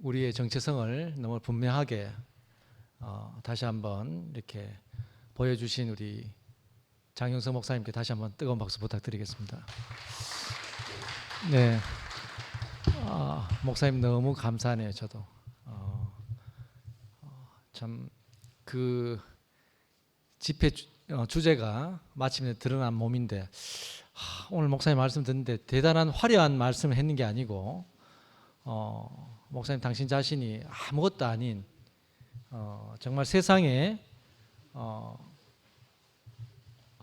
우리의 정체성을 너무 분명하게 다시 한번 이렇게 보여주신 우리 장영석 목사님께 다시 한번 뜨거운 박수 부탁드리겠습니다. 네, 목사님 너무 감사하네요. 저도 참 그 집회 주제가 마침내 드러난 몸인데 오늘 목사님 말씀 듣는데 대단한 화려한 말씀을 했는 게 아니고 목사님 당신 자신이 아무것도 아닌 정말 세상에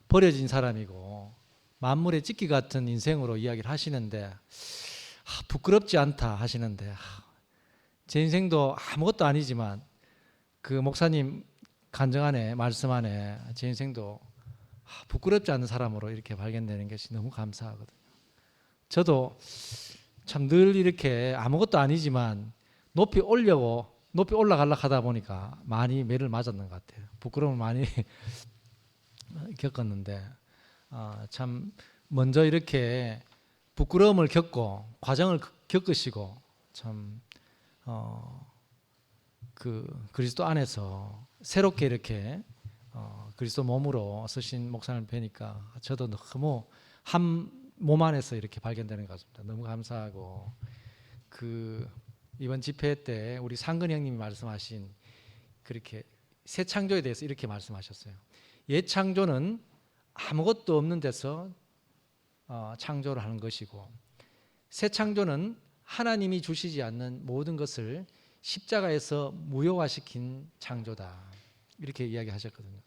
버려진 사람이고 만물의 찢기 같은 인생으로 이야기를 하시는데 부끄럽지 않다 하시는데 제 인생도 아무것도 아니지만 그 목사님 간증 안에 말씀 안에 제 인생도 부끄럽지 않은 사람으로 이렇게 발견되는 것이 너무 감사하거든요. 저도 참 늘 이렇게 아무것도 아니지만 높이 올라가려고 하다 보니까 많이 매를 맞았는 것 같아요. 부끄러움을 많이 겪었는데 참 먼저 이렇게 부끄러움을 겪고 과정을 겪으시고 참 그 그리스도 안에서 새롭게 이렇게 그리스도 몸으로 쓰신 목사님을 뵈니까 저도 너무 한 몸 안에서 이렇게 발견되는 것 같습니다. 너무 감사하고 그 이번 집회 때 우리 상근 형님이 말씀하신 그렇게 새 창조에 대해서 이렇게 말씀하셨어요. 옛 창조는 아무것도 없는 데서 창조를 하는 것이고 새 창조는 하나님이 주시지 않는 모든 것을 십자가에서 무효화시킨 창조다. 이렇게 이야기하셨거든요.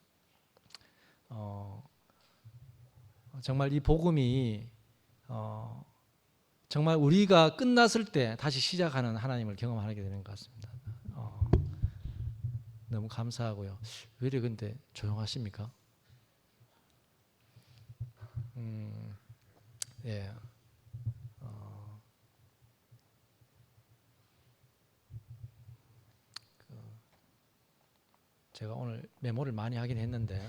정말 이 복음이 정말 우리가 끝났을 때 다시 시작하는 하나님을 경험하게 되는 것 같습니다. 너무 감사하고요. 왜 이래 근데 조용하십니까? 예. 제가 오늘 메모를 많이 하긴 했는데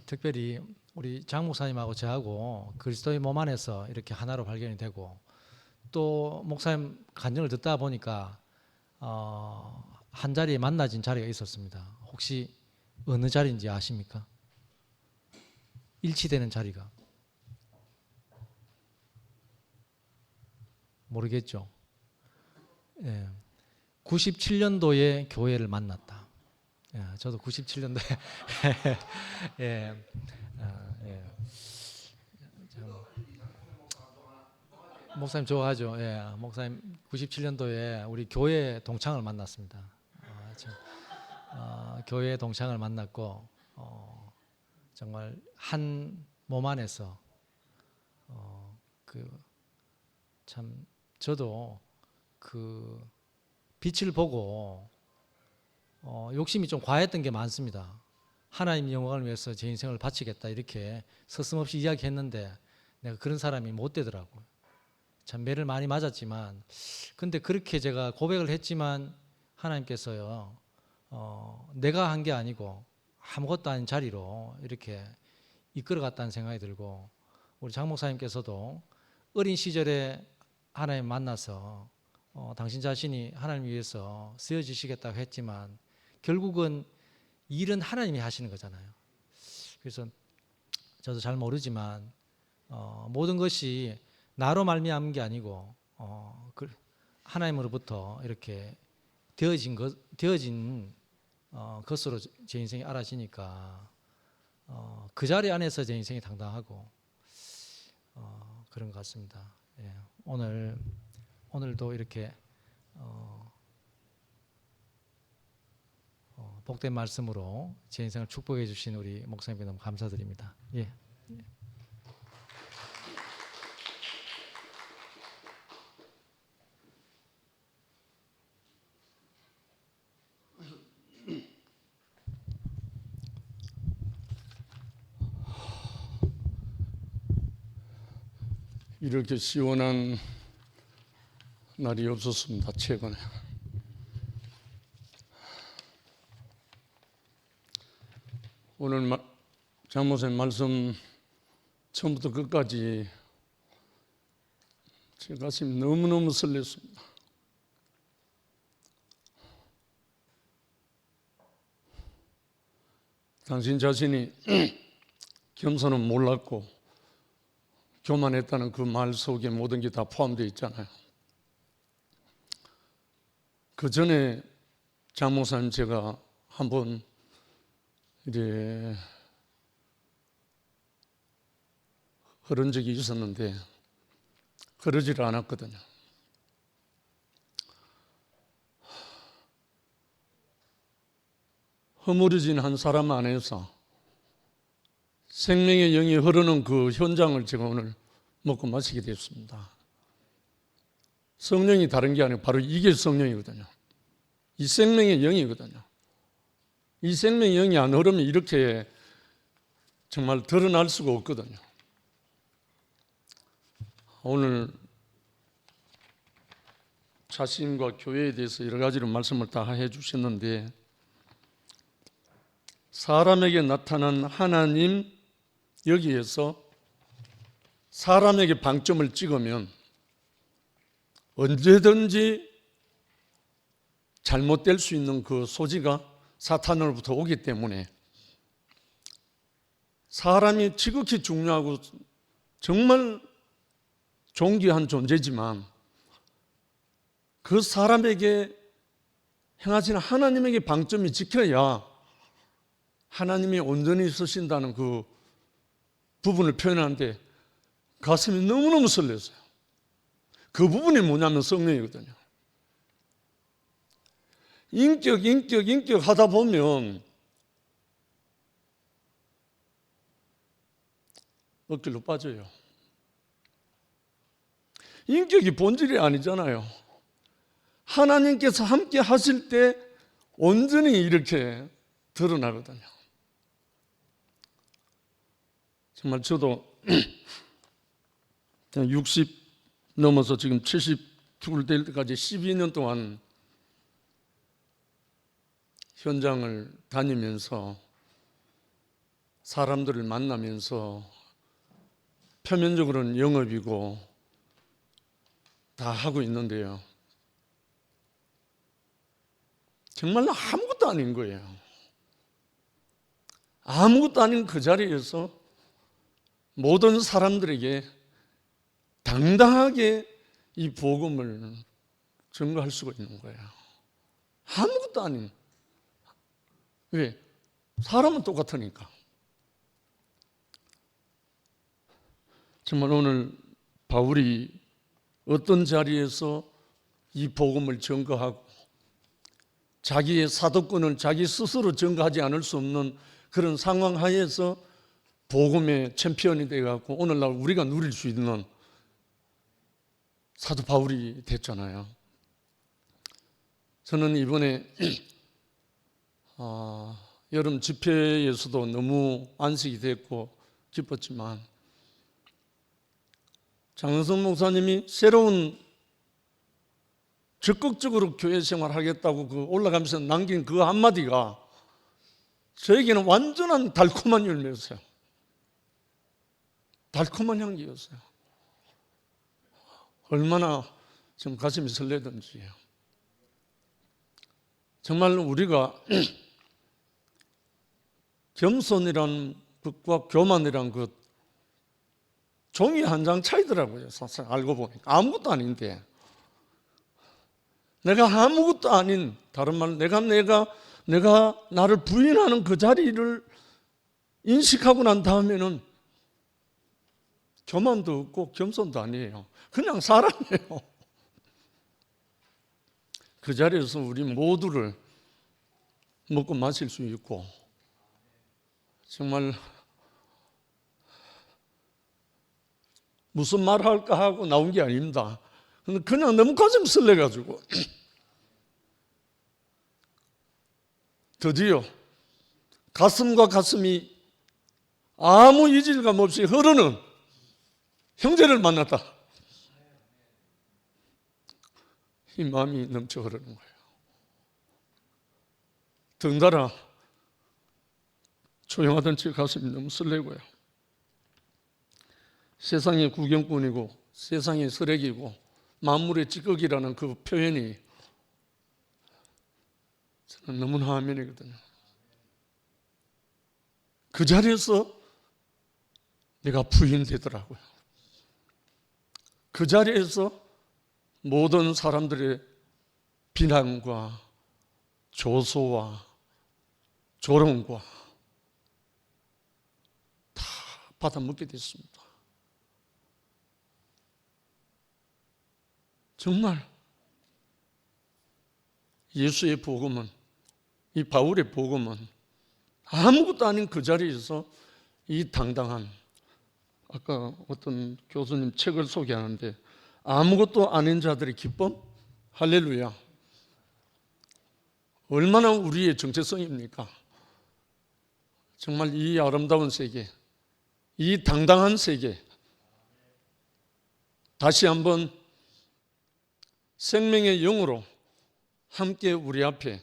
특별히 우리 장 목사님하고 저하고 그리스도의 몸 안에서 이렇게 하나로 발견이 되고 또 목사님 간증을 듣다 보니까 한 자리에 만나진 자리가 있었습니다. 혹시 어느 자리인지 아십니까? 일치되는 자리가 모르겠죠. 예. 97년도에 교회를 만났다. 예, 저도 97년도에 예, 예. 목사님 좋아하죠. 예, 목사님 97년도에 우리 교회 동창을 만났습니다. 교회 동창을 만났고 정말 한 몸 안에서 참 저도 그 빛을 보고 욕심이 좀 과했던 게 많습니다. 하나님 영광을 위해서 제 인생을 바치겠다 이렇게 서슴없이 이야기했는데 내가 그런 사람이 못 되더라고요. 참 매를 많이 맞았지만 근데 그렇게 제가 고백을 했지만 하나님께서요 내가 한 게 아니고 아무것도 아닌 자리로 이렇게 이끌어갔다는 생각이 들고 우리 장 목사님께서도 어린 시절에 하나님 만나서 당신 자신이 하나님 위해서 쓰여지시겠다고 했지만 결국은 일은 하나님이 하시는 거잖아요. 그래서 저도 잘 모르지만 모든 것이 나로 말미암은 게 아니고 하나님으로부터 이렇게 되어진 것으로 제 인생이 알아지니까 그 자리 안에서 제 인생이 당당하고 그런 것 같습니다. 예, 오늘도 이렇게 복된 말씀으로 제 인생을 축복해 주신 우리 목사님께 너무 감사드립니다. 예. 이렇게 시원한 날이 없었습니다. 최근에 오늘 장 목사님 말씀 처음부터 끝까지 제 가슴이 너무너무 설렜습니다. 당신 자신이 겸손은 몰랐고 교만했다는 그 말 속에 모든 게 다 포함되어 있잖아요. 그 전에 장 목사님 제가 한번 이제 그런 적이 있었는데 그러지를 않았거든요. 허물어진 한 사람 안에서 생명의 영이 흐르는 그 현장을 제가 오늘 먹고 마시게 됐습니다. 성령이 다른 게 아니고 바로 이게 성령이거든요. 이 생명의 영이거든요. 이 생명의 영이 안 흐르면 이렇게 정말 드러날 수가 없거든요. 오늘 자신과 교회에 대해서 여러 가지로 말씀을 다 해주셨는데 사람에게 나타난 하나님 여기에서 사람에게 방점을 찍으면 언제든지 잘못될 수 있는 그 소지가 사탄으로부터 오기 때문에 사람이 지극히 중요하고 정말 존귀한 존재지만 그 사람에게 행하시는 하나님에게 방점이 찍혀야 하나님이 온전히 쓰신다는 그 부분을 표현하는데 가슴이 너무너무 설레었어요. 그 부분이 뭐냐면 성령이거든요. 인격 하다 보면 억지로 빠져요. 인격이 본질이 아니잖아요. 하나님께서 함께 하실 때 온전히 이렇게 드러나거든요. 정말 저도 60 넘어서 지금 72 될 때까지 12년 동안 현장을 다니면서 사람들을 만나면서 표면적으로는 영업이고 다 하고 있는데요. 정말로 아무것도 아닌 거예요. 아무것도 아닌 그 자리에서 모든 사람들에게 당당하게 이 복음을 증거할 수가 있는 거예요. 아무것도 아닌. 왜? 사람은 똑같으니까. 정말 오늘 바울이 어떤 자리에서 이 복음을 증거하고 자기의 사도권을 자기 스스로 증거하지 않을 수 없는 그런 상황 하에서 복음의 챔피언이 되어갖고 오늘날 우리가 누릴 수 있는 사도 바울이 됐잖아요. 저는 이번에 여름 집회에서도 너무 안식이 됐고 기뻤지만 장은성 목사님이 새로운 적극적으로 교회 생활하겠다고 그 올라가면서 남긴 그 한마디가 저에게는 완전한 달콤한 열매였어요. 달콤한 향기였어요. 얼마나 좀 가슴이 설레던지요. 정말 우리가 겸손이란 것과 교만이란 것 종이 한 장 차이더라고요. 사실 알고 보니까 아무것도 아닌데 내가 아무것도 아닌 다른 말로 내가 나를 부인하는 그 자리를 인식하고 난 다음에는 교만도 없고 겸손도 아니에요. 그냥 사람이에요. 그 자리에서 우리 모두를 먹고 마실 수 있고 정말 무슨 말 할까 하고 나온 게 아닙니다. 그냥 너무 가슴 설레가지고 드디어 가슴과 가슴이 아무 이질감 없이 흐르는 형제를 만났다. 이 마음이 넘쳐 흐르는 거예요. 덩달아 조용하던 제 가슴이 너무 설레고요. 세상의 구경꾼이고 세상의 쓰레기고 만물의 찌꺼기라는 그 표현이 저는 너무나 화면이거든요. 그 자리에서 내가 부인되더라고요. 그 자리에서 모든 사람들의 비난과 조소와 조롱과 다 받아먹게 됐습니다. 정말 예수의 복음은, 이 바울의 복음은 아무것도 아닌 그 자리에서 이 당당한, 아까 어떤 교수님 책을 소개하는데 아무것도 아닌 자들의 기쁨? 할렐루야. 얼마나 우리의 정체성입니까? 정말 이 아름다운 세계, 이 당당한 세계, 다시 한번 생명의 영으로 함께 우리 앞에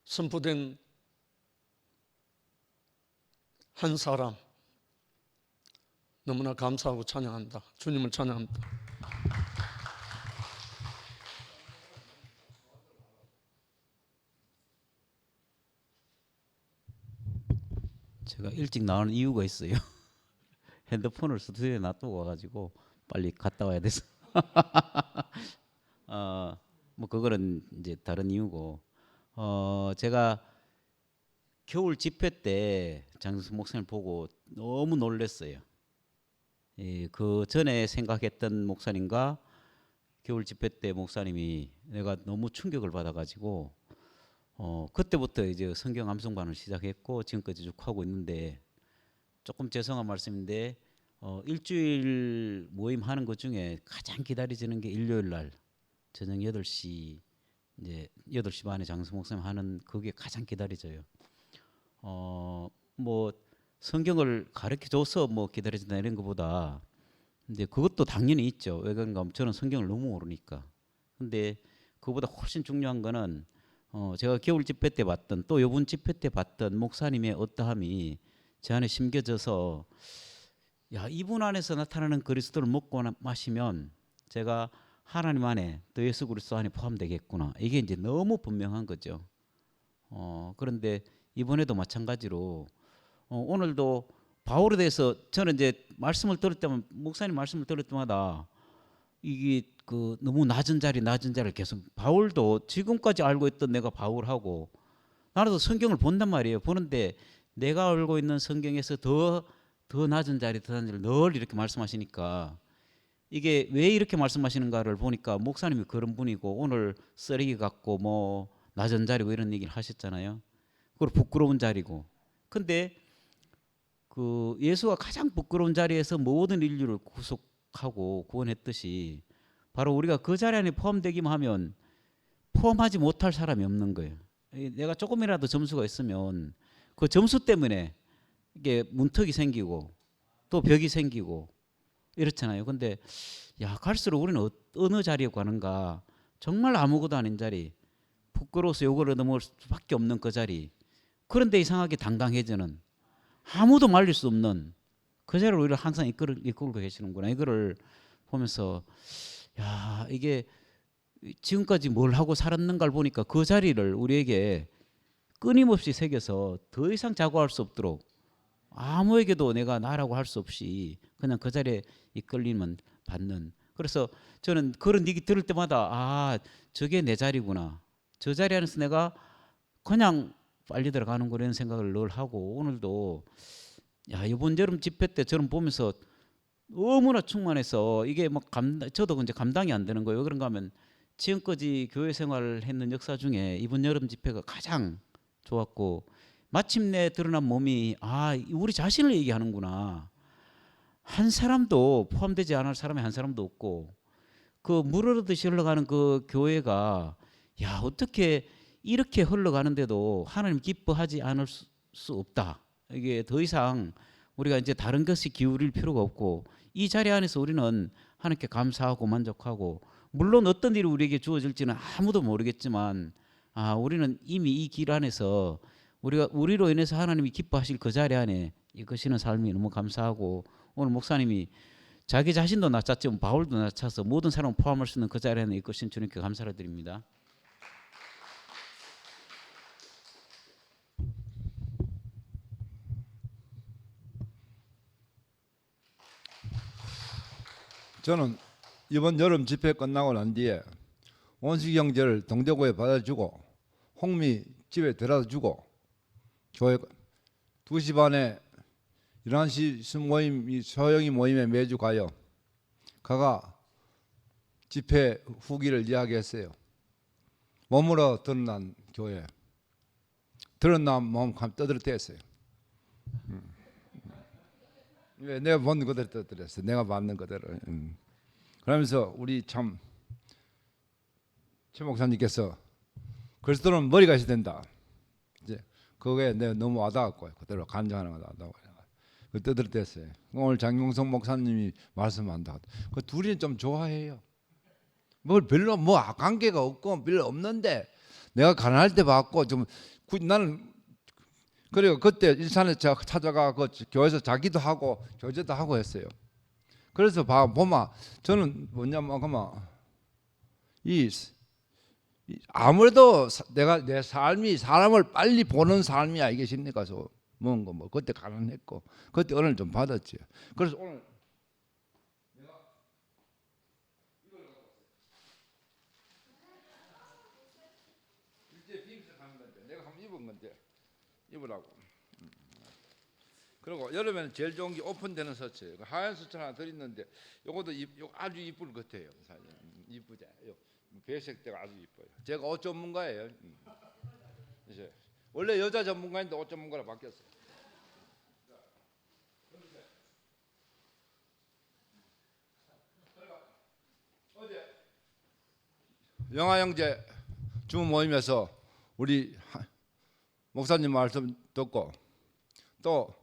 선포된 한 사람, 너무나 감사하고 찬양한다. 주님을 찬양합니다. 제가 일찍 나오는 이유가 있어요. 핸드폰을 스튜디오에 놔두고 와가지고 빨리 갔다 와야 돼서. 뭐 그거는 이제 다른 이유고. 제가 겨울 집회 때 장수 목사님 보고 너무 놀랐어요. 그 전에 생각했던 목사님과 겨울 집회 때 목사님이 내가 너무 충격을 받아가지고 그때부터 이제 성경 암송반을 시작했고 지금까지 쭉 하고 있는데, 조금 죄송한 말씀인데 일주일 모임 하는 것 중에 가장 기다려지는 게 일요일 날 저녁 8시, 이제 8시 반에 장수 목사님 하는 그게 가장 기다려져요. 뭐 성경을 가르쳐 줘서 뭐 기다려진다 이런 것보다, 근데 그것도 당연히 있죠. 왜 그런가 하면 저는 성경을 너무 모르니까. 근데 그거보다 훨씬 중요한 거는 제가 겨울 집회 때 봤던, 또 요번 집회 때 봤던 목사님의 어떠함이 제 안에 심겨져서, 야, 이분 안에서 나타나는 그리스도를 먹고 마시면 제가 하나님 안에, 또 예수 그리스도 안에 포함되겠구나. 이게 이제 너무 분명한 거죠. 그런데 이번에도 마찬가지로 오늘도 바울에 대해서 저는 이제 말씀을 들을 때만, 목사님 말씀을 들을 때마다 이게 그 너무 낮은 자리를 계속, 바울도 지금까지 알고 있던 내가 바울하고, 나도 성경을 본단 말이에요. 보는데 내가 알고 있는 성경에서 더 낮은 자리, 더 낮은 자리 늘 이렇게 말씀하시니까, 이게 왜 이렇게 말씀하시는가를 보니까 목사님이 그런 분이고, 오늘 쓰레기 같고 뭐 낮은 자리고 이런 얘기를 하셨잖아요. 그리고 부끄러운 자리고. 근데 그 예수가 가장 부끄러운 자리에서 모든 인류를 구속하고 구원했듯이, 바로 우리가 그 자리 안에 포함되기만 하면 포함하지 못할 사람이 없는 거예요. 내가 조금이라도 점수가 있으면 그 점수 때문에 이게 문턱이 생기고 또 벽이 생기고 이렇잖아요. 근데 야, 갈수록 우리는 어느 자리에 가는가, 정말 아무것도 아닌 자리, 부끄러워서 욕을 얻어먹을 수밖에 없는 그 자리, 그런데 이상하게 당당해지는, 아무도 말릴 수 없는 그 자리를 우리를 항상 이끌고 계시는구나. 이거를 보면서, 야, 이게 지금까지 뭘 하고 살았는가를 보니까 그 자리를 우리에게 끊임없이 새겨서 더 이상 자고할 수 없도록, 아무에게도 내가 나라고 할 수 없이 그냥 그 자리에 이끌리면 받는. 그래서 저는 그런 얘기 들을 때마다, 아, 저게 내 자리구나, 저 자리 안에서 내가 그냥 빨리 들어가는 거라는 생각을 늘 하고, 오늘도 야, 이번 여름 집회 때 저는 보면서 너무나 충만해서 이게 막 저도 이제 감당이 안 되는 거예요. 왜 그런가 하면 지금까지 교회 생활을 했는 역사 중에 이번 여름 집회가 가장 좋았고, 마침내 드러난 몸이, 아, 우리 자신을 얘기하는구나. 한 사람도 포함되지 않을 사람이 한 사람도 없고, 그 물흐르듯이 흘러가는 그 교회가, 야, 어떻게 이렇게 흘러가는데도 하나님 기뻐하지 않을 수 없다. 이게 더 이상 우리가 이제 다른 것이 기울일 필요가 없고, 이 자리 안에서 우리는 하나님께 감사하고 만족하고, 물론 어떤 일이 우리에게 주어질지는 아무도 모르겠지만, 아, 우리는 이미 이 길 안에서 우리로 인해서 하나님이 기뻐하실 그 자리 안에 이끄시는 삶이 너무 감사하고, 오늘 목사님이 자기 자신도 낮췄지만 바울도 낮춰서 모든 사람을 포함할 수 있는 그 자리 안에 이끄신 주님께 감사를 드립니다. 저는 이번 여름 집회 끝나고 난 뒤에 원식 형제를 동대구에 받아주고 홍미 집에 데려다 주고 교회 2시 반에 11시 모임, 소형이 모임에 매주 가가 집회 후기를 이야기했어요. 몸으로 드러난 교회, 드러난 몸 떠들었댔어요. 왜 내가 본 그대로 떠들었어. 내가 맞는 그대로. 그러면서 우리 참 최 목사님께서 그리스도는 머리가 있어야 된다. 이제 그거에 내가 너무 와닿았고 그대로 간증하는 거다. 그 떠들었댔어요. 오늘 장용성 목사님이 말씀한다. 그 둘이 좀 좋아해요. 뭘 별로 뭐 관계가 없고 별로 없는데 내가 가난할 때 봤고 좀 나는 그리고 그때 일산에 찾아가 그 교회에서 자기도 하고 교제도 하고 했어요. 그래서 보면 저는 뭐냐면 아무래도 내가 내 삶이 사람을 빨리 보는 삶이 아니겠습니까? 뭐 그때 가난했고 그때 은혜를 좀 받았지. 그래서 오늘 내가 한번 입은 건데 입으라고. 그리고 여름에는 제일 좋은 게 오픈되는 셔츠. 하얀 셔츠 하나 더 있는데 요것도 아주 이쁠 것 같아요. 사실 이쁘죠. 배색 때가 아주 이뻐요. 제가 옷 전문가예요. 이제 원래 여자 전문가인데 옷 전문가로 바뀌었어요. 어제 영화 형제 주 모임에서 우리 목사님 말씀 듣고 또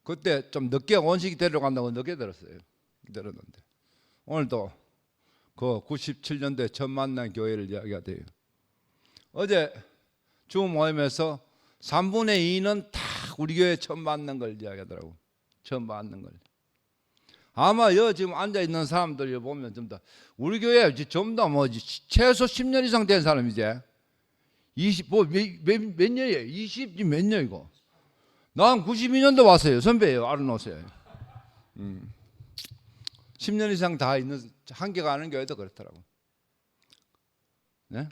그때 좀 늦게 원식이 데려간다고 늦게 들었어요. 들었는데 오늘도 그 97년도에 처음 만난 교회를 이야기가 돼요. 어제 주 모임에서 3분의 2는 다 우리 교회 처음 만난 걸 이야기하더라고. 처음 만난 걸. 아마 여기 지금 앉아 있는 사람들 보면 좀 더 우리 교회 좀 더 뭐 최소 10년 이상 된 사람이제. 몇 년이에요? 20 몇 년이고. 난 92년도 왔어요. 선배예요. 알아놓으세요. 10년 이상 다 있는 한계가 아는 교회도 그렇더라고. 네?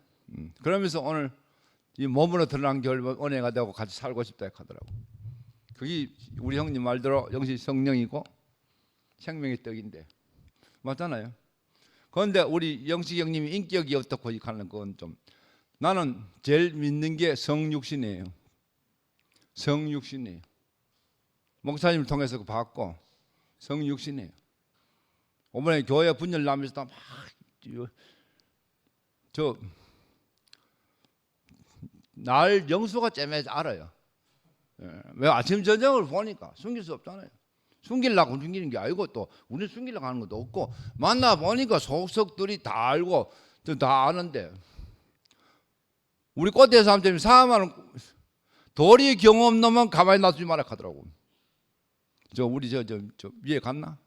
그러면서 오늘 이 몸으로 드러난 교회 은혜가 되고 같이 살고 싶다 하더라고. 그게 우리 형님 말대로 역시 성령이고 생명의 떡인데 맞잖아요. 그런데 우리 영식 형님이 인격이 어떻고 하는 건 좀 나는 제일 믿는 게 성육신이에요. 성육신이에요. 목사님을 통해서 봤고 성육신이에요. 이번에 교회 분열 나면서 막 날 영수가 째매 알아요. 왜 아침 저녁을 보니까 숨길 수 없잖아요. 숨기려고 숨기는 게 아니고 또 우리 숨기려고 하는 것도 없고 만나 보니까 속속들이 다 알고 다 아는데 우리 꽃대 사람들이 사람은 도리 경험 넘으면 가만히 놔두지 말아 하더라고. 우리 저 위에 갔나?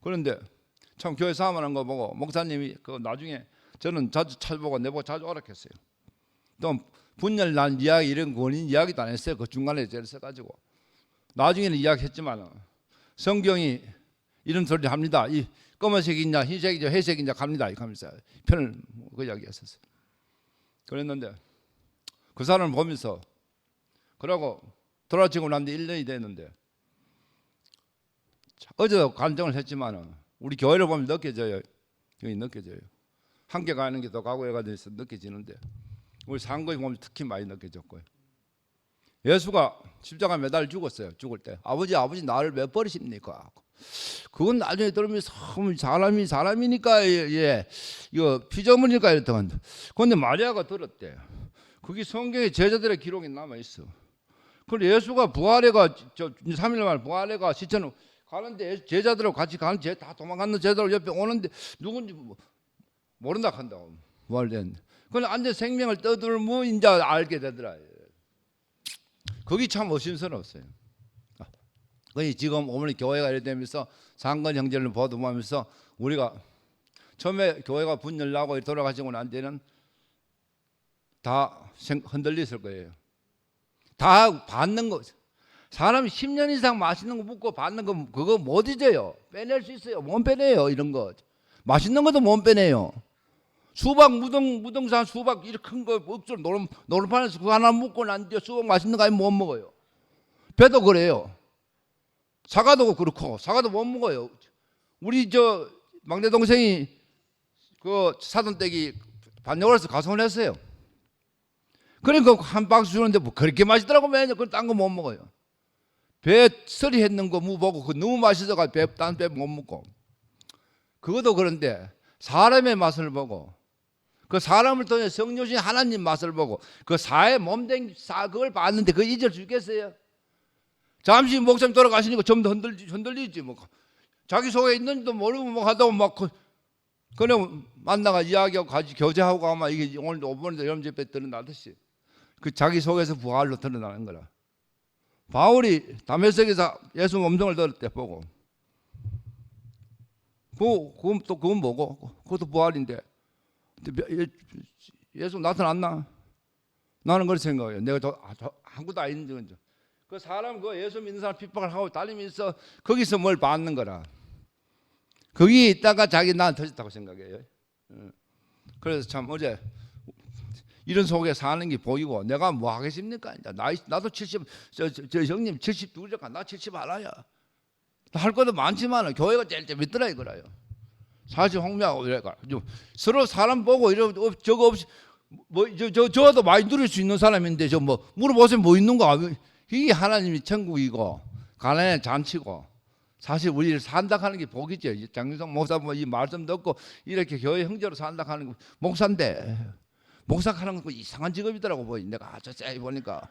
그런데 참 교회 사람하는 거 보고 목사님이 그 나중에 저는 자주 찾아보고 내보고 자주 오락했어요. 또 분열 난 이야기 이런 원인 이야기도 안 했어요. 그 중간에 제를 써가지고 나중에는 이야기했지만 성경이 이런 소리를 합니다. 이 검은색이냐 흰색이냐 회색이냐 갑니다. 이렇게 하면서 편을 그 이야기했었어요. 그랬는데 그 사람을 보면서 그러고 돌아치고 난 뒤 1년이 됐는데 어제도 간증을 했지만 우리 교회를 보면 느껴져요. 여기 느껴져요. 함께 가는 게 더 각오해가 돼서 느껴지는데 우리 상거에 보면 특히 많이 느껴졌고요. 예수가 십자가 매달 죽었어요. 죽을 때 아버지 나를 왜 버리십니까? 그건 나중에 들으면 사람이니까 이거 피조물이니까 이랬던. 그런데 마리아가 들었대. 그게 성경에 제자들의 기록이 남아 있어. 그런데 예수가 부활해가 3일 만에 부활해가 시체는 가는데 제자들하고 같이 가는 다 도망갔는 제자들 옆에 오는데 누군지 모른다 한다고 부활됐는데. 그런데 앉아 생명을 떠들면 이제 알게 되더라. 그게 참 의심스러웠어요. 지금 어머니 교회가 이래 되면서 상건 형제를 보도하면서 우리가 처음에 교회가 분열나고 돌아가시고 난 뒤에는 다 흔들렸을 거예요. 다 받는 거 사람이 10년 이상 맛있는 거 먹고 받는 거 그거 못 잊어요. 빼낼 수 있어요. 못 빼내요. 이런 거. 맛있는 것도 못 빼내요. 수박 무등산 수박 이렇게 큰 거 억지로 노름판에서 그거 하나 먹고 난 뒤에 수박 맛있는 거 아니면 못 먹어요. 배도 그래요. 사과도 그렇고 사과도 못 먹어요. 우리 저 막내 동생이 그 사돈댁이 반려원에서 가서냈어요. 그러니까 한 박스 주는데 뭐 그렇게 맛있더라고 매년 그걸 딴 거 못 먹어요. 배 서리 했는 거 무 보고 그 너무 맛있어가 딴 배 못 먹고. 그것도 그런데 사람의 맛을 보고 그 사람을 통해 성녀신 하나님 맛을 보고 그 사의 몸된 사 그걸 봤는데 그걸 잊을 수 있겠어요? 잠시 목사님 돌아가시니까 좀 더 흔들리지 뭐. 자기 속에 있는지도 모르고 뭐 하다가 막 그냥 만나가 이야기하고 같이 교제하고 아마 이게 오늘 5번에도 여러분 집에 드러나듯이 그 자기 속에서 부활로 드러나는 거라. 바울이 다메섹에서 예수 음성을 들을 때 보고 그건 뭐고? 그것도 부활인데 예수 나타났나? 나는 그렇게 생각해요. 내가 아무것도 아닌데 그 사람 그 예수 믿는 사람 핍박을 하고 달리면서 거기서 뭘 받는 거라. 거기에 있다가 자기 나는 터졌다고 생각해요. 그래서 참 어제 이런 속에 사는 게 보이고 내가 뭐 하겠습니까? 나도 70, 저 형님 72잖아. 나 70 알아야. 할 것도 많지만 교회가 제일 재밌더라 이거라요. 사실 홍미하고 이래가 서로 사람 보고 이런 저거 없이 뭐 저도 많이 누릴 수 있는 사람인데 저 뭐 물어보세요 뭐 있는가? 이게 하나님이 천국이고 가난의 잔치고 사실 우리를 산다 하는 게 복이죠. 장윤성 목사 뭐 이 말씀 듣고 이렇게 교회 형제로 산다 하는 거 목사인데 목사하는 거 이상한 직업이더라고 보이. 내가 자세히 보니까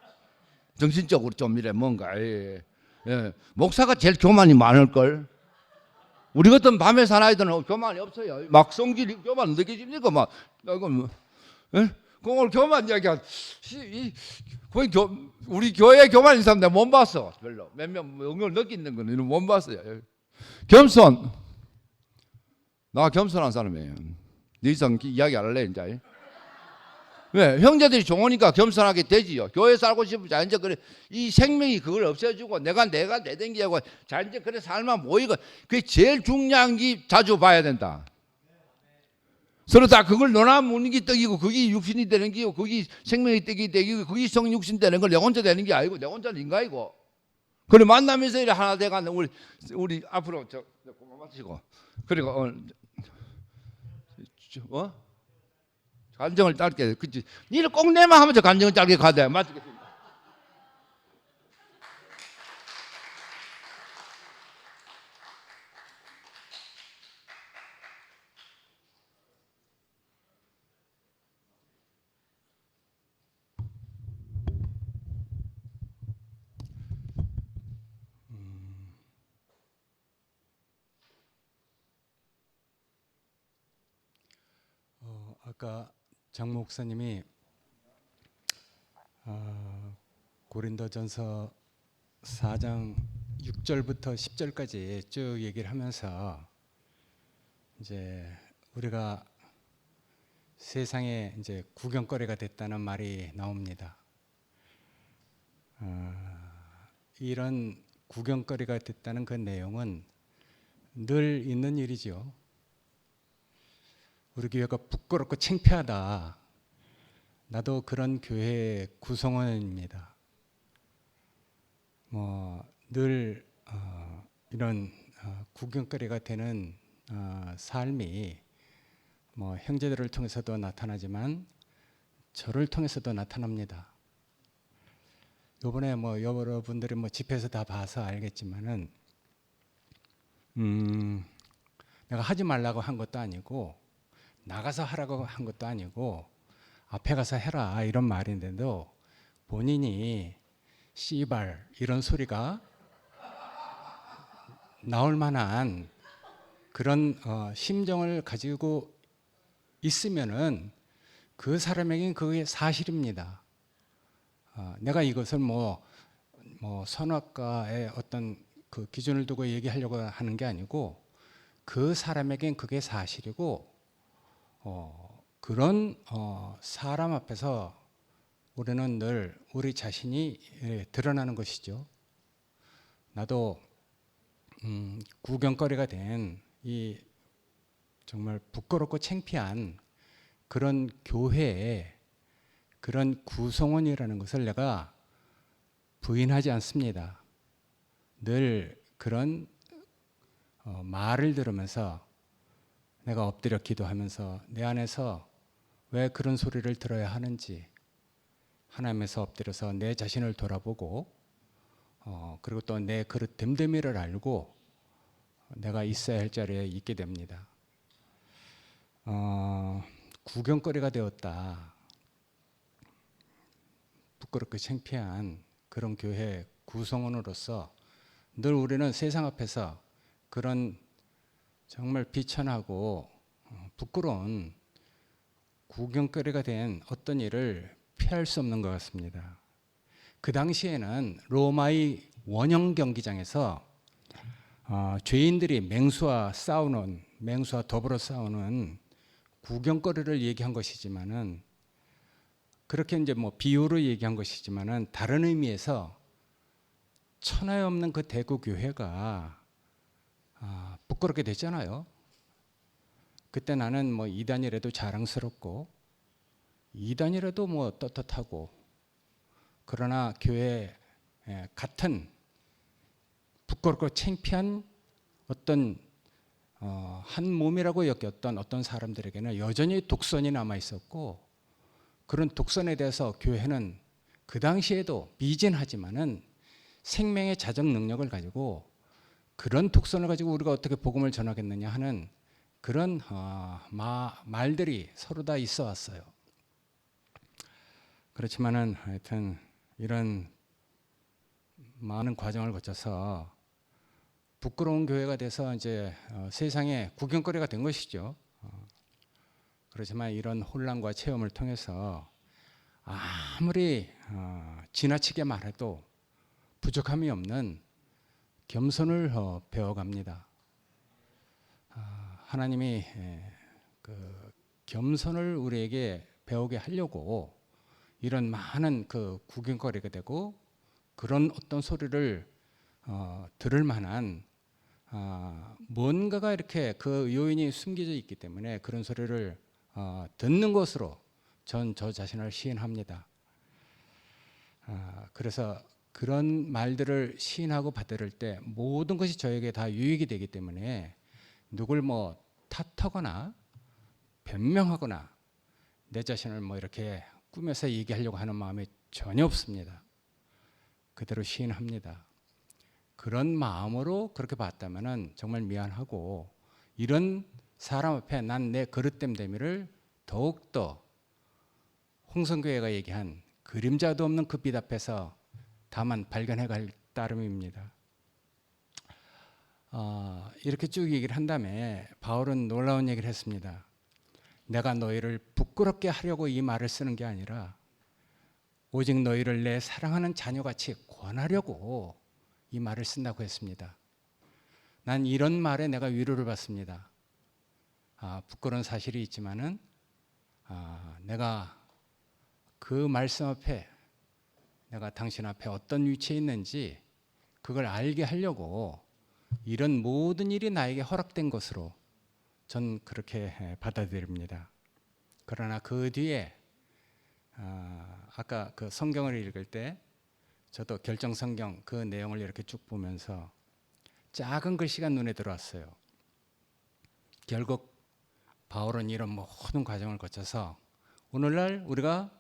정신적으로 좀 이래 뭔가 예. 목사가 제일 교만이 많을 걸. 우리 같은 밤에 사나이들은 교만이 없어요. 막 성질이 교만 느껴집니까 막 이거 뭐 예? 오늘 교만 이야기한 거의 우리 교회 교만인 사람 내가 못 봤어. 별로 몇 명 응을 느끼는 거는 못 봤어요. 겸손. 나 겸손한 사람이에요. 네 이상 이야기 안 할래 이제. 왜? 형제들이 좋으니까 겸손하게 되지요. 교회 살고 싶으면 자 이제 그래 이 생명이 그걸 없애주고 내가 내댕기하고 자 이제 그래 삶아 모이고 그게 제일 중요한 게 자주 봐야 된다. 서로 다 그걸 논하면 게 떡이고 그게 육신이 되는 게고 그게 생명이 떡이 되고 그게 성육신 되는 걸 내 혼자 되는 게 아니고 내 혼자는 인간이고 그래 만나면서 이래 하나 돼가는 우리 앞으로 저 고마 마시고 그리고 간정을 짧게 그치 니를 꼭 내만 하면 저 간정을 짧게 가대 맞겠습니다. 아까 장 목사님이 고린도전서 4장 6절부터 10절까지 쭉 얘기를 하면서 이제 우리가 세상에 이제 구경거리가 됐다는 말이 나옵니다. 이런 구경거리가 됐다는 그 내용은 늘 있는 일이죠. 우리 교회가 부끄럽고 창피하다. 나도 그런 교회 구성원입니다. 늘 이런 구경거리가 되는 삶이 형제들을 통해서도 나타나지만 저를 통해서도 나타납니다. 이번에 여러분들이 집회에서 다 봐서 알겠지만은 내가 하지 말라고 한 것도 아니고 나가서 하라고 한 것도 아니고 앞에 가서 해라 이런 말인데도 본인이 씨발 이런 소리가 나올 만한 그런 심정을 가지고 있으면은 그 사람에게는 그게 사실입니다. 내가 이것을 선악과의 어떤 그 기준을 두고 얘기하려고 하는 게 아니고 그 사람에겐 그게 사실이고 그런 사람 앞에서 우리는 늘 우리 자신이 드러나는 것이죠. 나도 구경거리가 된 이 정말 부끄럽고 창피한 그런 교회에 그런 구성원이라는 것을 내가 부인하지 않습니다. 늘 그런 말을 들으면서 내가 엎드려 기도하면서 내 안에서 왜 그런 소리를 들어야 하는지 하나님에서 엎드려서 내 자신을 돌아보고 그리고 또 내 그릇 됨됨이를 알고 내가 있어야 할 자리에 있게 됩니다. 구경거리가 되었다. 부끄럽고 창피한 그런 교회 구성원으로서 늘 우리는 세상 앞에서 그런 정말 비천하고 부끄러운 구경거리가 된 어떤 일을 피할 수 없는 것 같습니다. 그 당시에는 로마의 원형 경기장에서 죄인들이 맹수와 더불어 싸우는 구경거리를 얘기한 것이지만은 그렇게 이제 뭐 비유로 얘기한 것이지만은 다른 의미에서 천하에 없는 그 대구 교회가 부끄럽게 됐잖아요. 그때 나는 뭐 이단이라도 자랑스럽고 이단이라도 뭐 떳떳하고 그러나 교회 같은 부끄럽고 창피한 어떤 한 몸이라고 여겼던 어떤 사람들에게는 여전히 독선이 남아 있었고 그런 독선에 대해서 교회는 그 당시에도 미진하지만은 생명의 자정 능력을 가지고 그런 독선을 가지고 우리가 어떻게 복음을 전하겠느냐 하는 그런 말들이 서로 다 있어 왔어요. 그렇지만은 하여튼 이런 많은 과정을 거쳐서 부끄러운 교회가 돼서 이제 세상에 구경거리가 된 것이죠. 그렇지만 이런 혼란과 체험을 통해서 아무리 지나치게 말해도 부족함이 없는 겸손을 배워갑니다. 하나님이 그 겸손을 우리에게 배우게 하려고 이런 많은 그 구경거리가 되고 그런 어떤 소리를 들을 만한 뭔가가 이렇게 그 요인이 숨겨져 있기 때문에 그런 소리를 듣는 것으로 전 저 자신을 시인합니다. 그래서 그런 말들을 시인하고 받들 때 모든 것이 저에게 다 유익이 되기 때문에 누굴 뭐 탓하거나 변명하거나 내 자신을 뭐 이렇게 꾸며서 얘기하려고 하는 마음이 전혀 없습니다. 그대로 시인합니다. 그런 마음으로 그렇게 봤다면은 정말 미안하고 이런 사람 앞에 난 내 그릇됨됨이를 더욱더 홍성교회가 얘기한 그림자도 없는 그 빛 앞에서 다만 발견해 갈 따름입니다. 이렇게 쭉 얘기를 한 다음에 바울은 놀라운 얘기를 했습니다. 내가 너희를 부끄럽게 하려고 이 말을 쓰는 게 아니라 오직 너희를 내 사랑하는 자녀같이 권하려고 이 말을 쓴다고 했습니다. 난 이런 말에 내가 위로를 받습니다. 부끄러운 사실이 있지만은 내가 그 말씀 앞에 내가 당신 앞에 어떤 위치에 있는지 그걸 알게 하려고 이런 모든 일이 나에게 허락된 것으로 전 그렇게 받아들입니다. 그러나 그 뒤에 아까 그 성경을 읽을 때 저도 결정성경 그 내용을 이렇게 쭉 보면서 작은 글씨가 눈에 들어왔어요. 결국 바울은 이런 모든 과정을 거쳐서 오늘날 우리가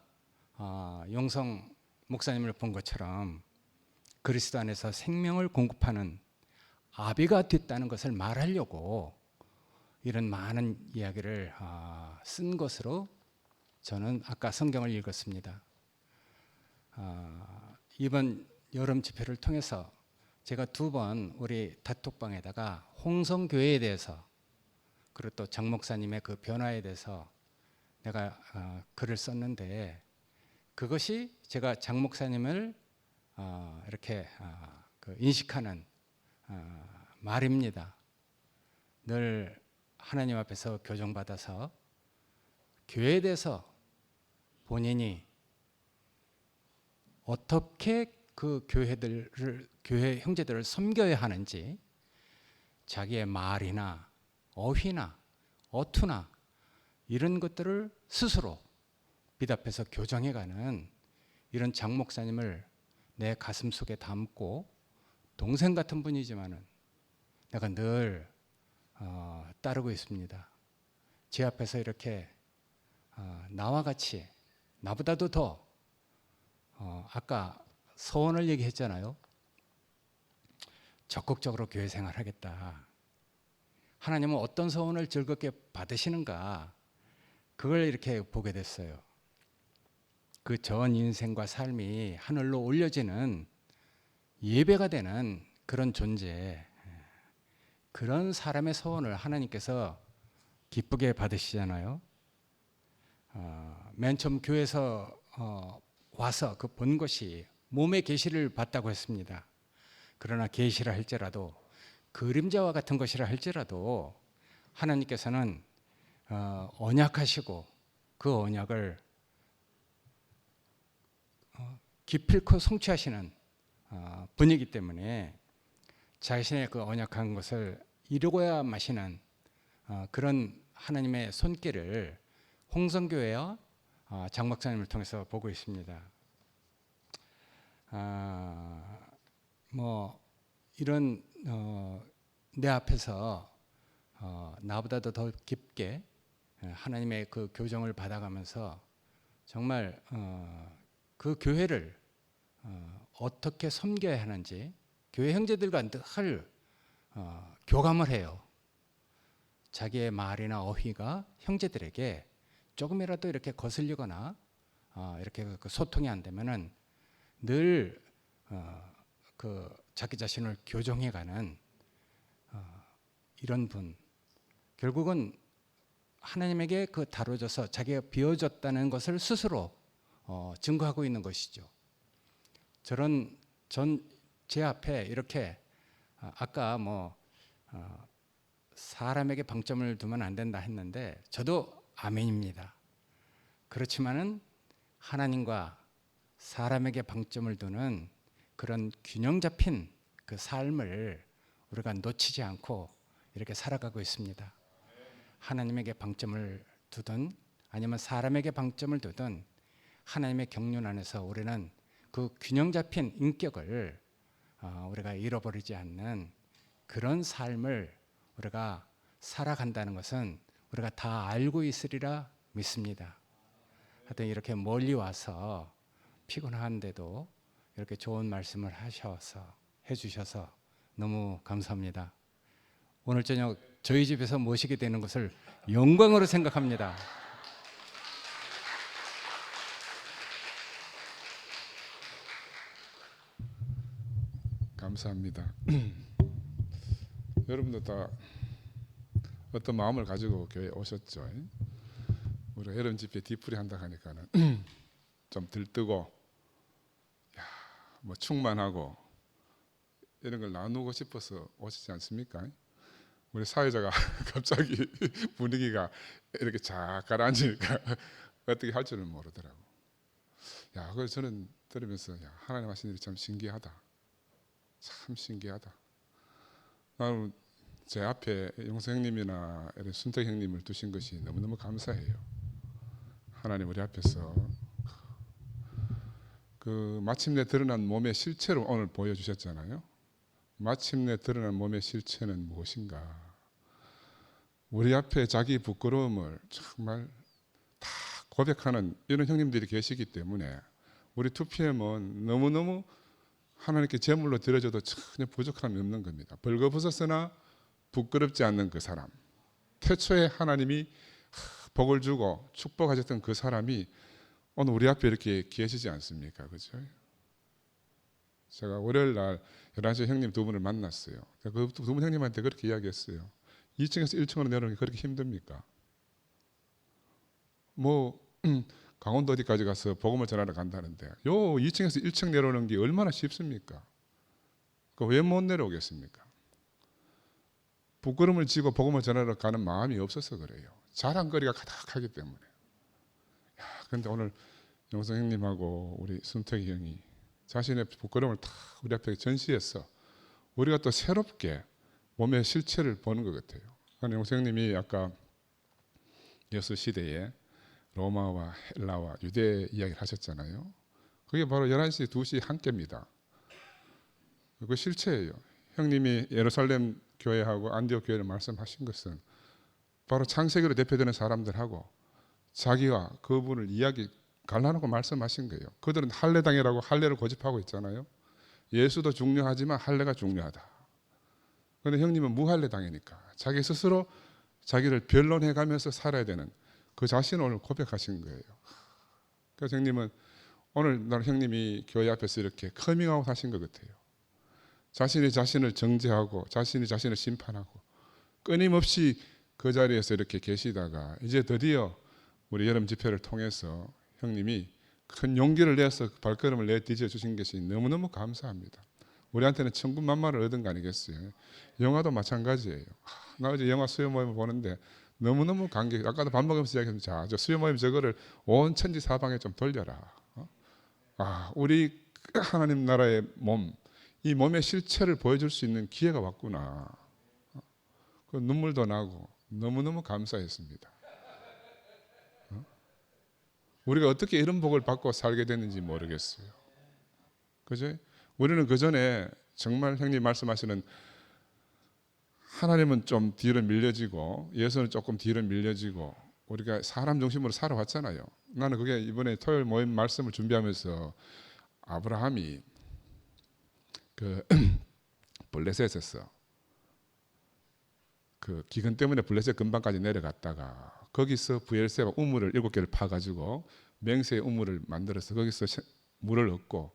용성 목사님을 본 것처럼 그리스도 안에서 생명을 공급하는 아비가 됐다는 것을 말하려고 이런 많은 이야기를 쓴 것으로 저는 아까 성경을 읽었습니다. 이번 여름 집회를 통해서 제가 2번 우리 다톡방에다가 홍성교회에 대해서 그리고 또 장 목사님의 그 변화에 대해서 내가 글을 썼는데 그것이 제가 장 목사님을 이렇게 인식하는 말입니다. 늘 하나님 앞에서 교정받아서 교회에 대해서 본인이 어떻게 그 교회 형제들을 섬겨야 하는지, 자기의 말이나 어휘나 어투나 이런 것들을 스스로 비답해서 교정해가는 이런 장 목사님을 내 가슴 속에 담고, 동생 같은 분이지만은 내가 늘 따르고 있습니다. 제 앞에서 이렇게 나와 같이, 나보다도 더 아까 소원을 얘기했잖아요. 적극적으로 교회 생활하겠다. 하나님은 어떤 소원을 즐겁게 받으시는가, 그걸 이렇게 보게 됐어요. 그 전 인생과 삶이 하늘로 올려지는 예배가 되는 그런 존재, 그런 사람의 소원을 하나님께서 기쁘게 받으시잖아요. 맨 처음 교회에서 와서 그 본 것이 몸의 계시를 봤다고 했습니다. 그러나 계시라 할지라도, 그림자와 같은 것이라 할지라도 하나님께서는 언약하시고 그 언약을 기필코 성취하시는 분이기 때문에 자신의 그 언약한 것을 이루고야 마시는 그런 하나님의 손길을 홍성교회와 장 목사님을 통해서 보고 있습니다. 뭐 이런 내 앞에서 나보다도 더 깊게 하나님의 그 교정을 받아가면서 정말 그 교회를 어떻게 섬겨야 하는지 교회 형제들과 늘 교감을 해요. 자기의 말이나 어휘가 형제들에게 조금이라도 이렇게 거슬리거나 이렇게 그 소통이 안 되면은 늘 그 자기 자신을 교정해가는 이런 분, 결국은 하나님에게 그 다뤄져서 자기가 비워졌다는 것을 스스로 증거하고 있는 것이죠. 제 앞에 이렇게 아까 뭐 사람에게 방점을 두면 안 된다 했는데 저도 아멘입니다. 그렇지만은 하나님과 사람에게 방점을 두는 그런 균형 잡힌 그 삶을 우리가 놓치지 않고 이렇게 살아가고 있습니다. 하나님에게 방점을 두든 아니면 사람에게 방점을 두든 하나님의 경륜 안에서 우리는 그 균형 잡힌 인격을 우리가 잃어버리지 않는 그런 삶을 우리가 살아간다는 것은 우리가 다 알고 있으리라 믿습니다. 하여튼 이렇게 멀리 와서 피곤한데도 이렇게 좋은 말씀을 해주셔서 너무 감사합니다. 오늘 저녁 저희 집에서 모시게 되는 것을 영광으로 생각합니다. 감사합니다. 여러분도 다 어떤 마음을 가지고 교회에 오셨죠? 우리가 여름 집회 뒤풀이 한다 하니까는 좀 들뜨고, 뭐 충만하고 이런 걸 나누고 싶어서 오시지 않습니까? 우리 사회자가 갑자기 분위기가 이렇게 쫙 가라앉으니까 어떻게 할 줄을 모르더라고. 그걸 저는 들으면서 하나님 하신 일이 참 신기하다. 참 신기하다. 나는 제 앞에 용서 형님이나 순택 형님을 두신 것이 너무너무 감사해요. 하나님 우리 앞에서 그 마침내 드러난 몸의 실체를 오늘 보여주셨잖아요. 마침내 드러난 몸의 실체는 무엇인가? 우리 앞에 자기 부끄러움을 정말 다 고백하는 이런 형님들이 계시기 때문에 우리 2PM은 너무너무 하나님께 제물로 드려져도 전혀 부족함이 없는 겁니다. 벌거벗었으나 부끄럽지 않는 그 사람, 태초에 하나님이 복을 주고 축복하셨던 그 사람이 오늘 우리 앞에 이렇게 계시지 않습니까? 그렇죠? 제가 월요일 날 11시에 형님 2분을 만났어요. 그 2분 형님한테 그렇게 이야기했어요. 2층에서 1층으로 내려오는 게 그렇게 힘듭니까? 뭐 강원도 어디까지 가서 복음을 전하러 간다는데 요 2층에서 1층 내려오는 게 얼마나 쉽습니까? 왜 못 내려오겠습니까? 부끄러움을 지고 복음을 전하러 가는 마음이 없어서 그래요. 자랑거리가 가득하기 때문에. 그런데 오늘 용성 형님하고 우리 순택이 형이 자신의 부끄러움을 다 우리 앞에 전시해서 우리가 또 새롭게 몸의 실체를 보는 것 같아요. 용생님이 아까 예수 시대에 로마와 헬라와 유대 이야기를 하셨잖아요. 그게 바로 11시, 2시 한 깨입니다. 그 실체예요. 형님이 예루살렘 교회하고 안디옥 교회를 말씀하신 것은 바로 창세기로 대표되는 사람들하고 자기와 그분을 이야기 갈라놓고 말씀하신 거예요. 그들은 할례당이라고 할례를 고집하고 있잖아요. 예수도 중요하지만 할례가 중요하다. 그런데 형님은 무할례당이니까 자기 스스로 자기를 변론해가면서 살아야 되는 그 자신을 오늘 고백하신 거예요. 그래서 형님은 오늘 형님이 교회 앞에서 이렇게 커밍아웃 하신 것 같아요. 자신이 자신을 정죄하고 자신이 자신을 심판하고 끊임없이 그 자리에서 이렇게 계시다가 이제 드디어 우리 여름 집회를 통해서 형님이 큰 용기를 내서 발걸음을 내디뎌 주신 것이 너무너무 감사합니다. 우리한테는 천군만마를 얻은 거 아니겠어요? 영화도 마찬가지예요. 나 어제 영화 수요 모임을 보는데 너무너무 감격. 아까도 밥 먹으면서 이야기했는데 자, 저 수요 모임 저거를 온 천지 사방에 좀 돌려라. 우리 하나님 나라의 몸, 이 몸의 실체를 보여줄 수 있는 기회가 왔구나. 그 눈물도 나고 너무너무 감사했습니다. 우리가 어떻게 이런 복을 받고 살게 됐는지 모르겠어요. 그죠? 우리는 그 전에 정말 형님 말씀하시는 하나님은 좀 뒤로 밀려지고 예수는 조금 뒤로 밀려지고 우리가 사람 중심으로 살아왔잖아요. 나는 그게 이번에 토요일 모임 말씀을 준비하면서 아브라함이 그 블레셋에서 그 기근 때문에 블레셋 근방까지 내려갔다가 거기서 브엘세바 우물을 7개를 파가지고 맹세의 우물을 만들어서 거기서 물을 얻고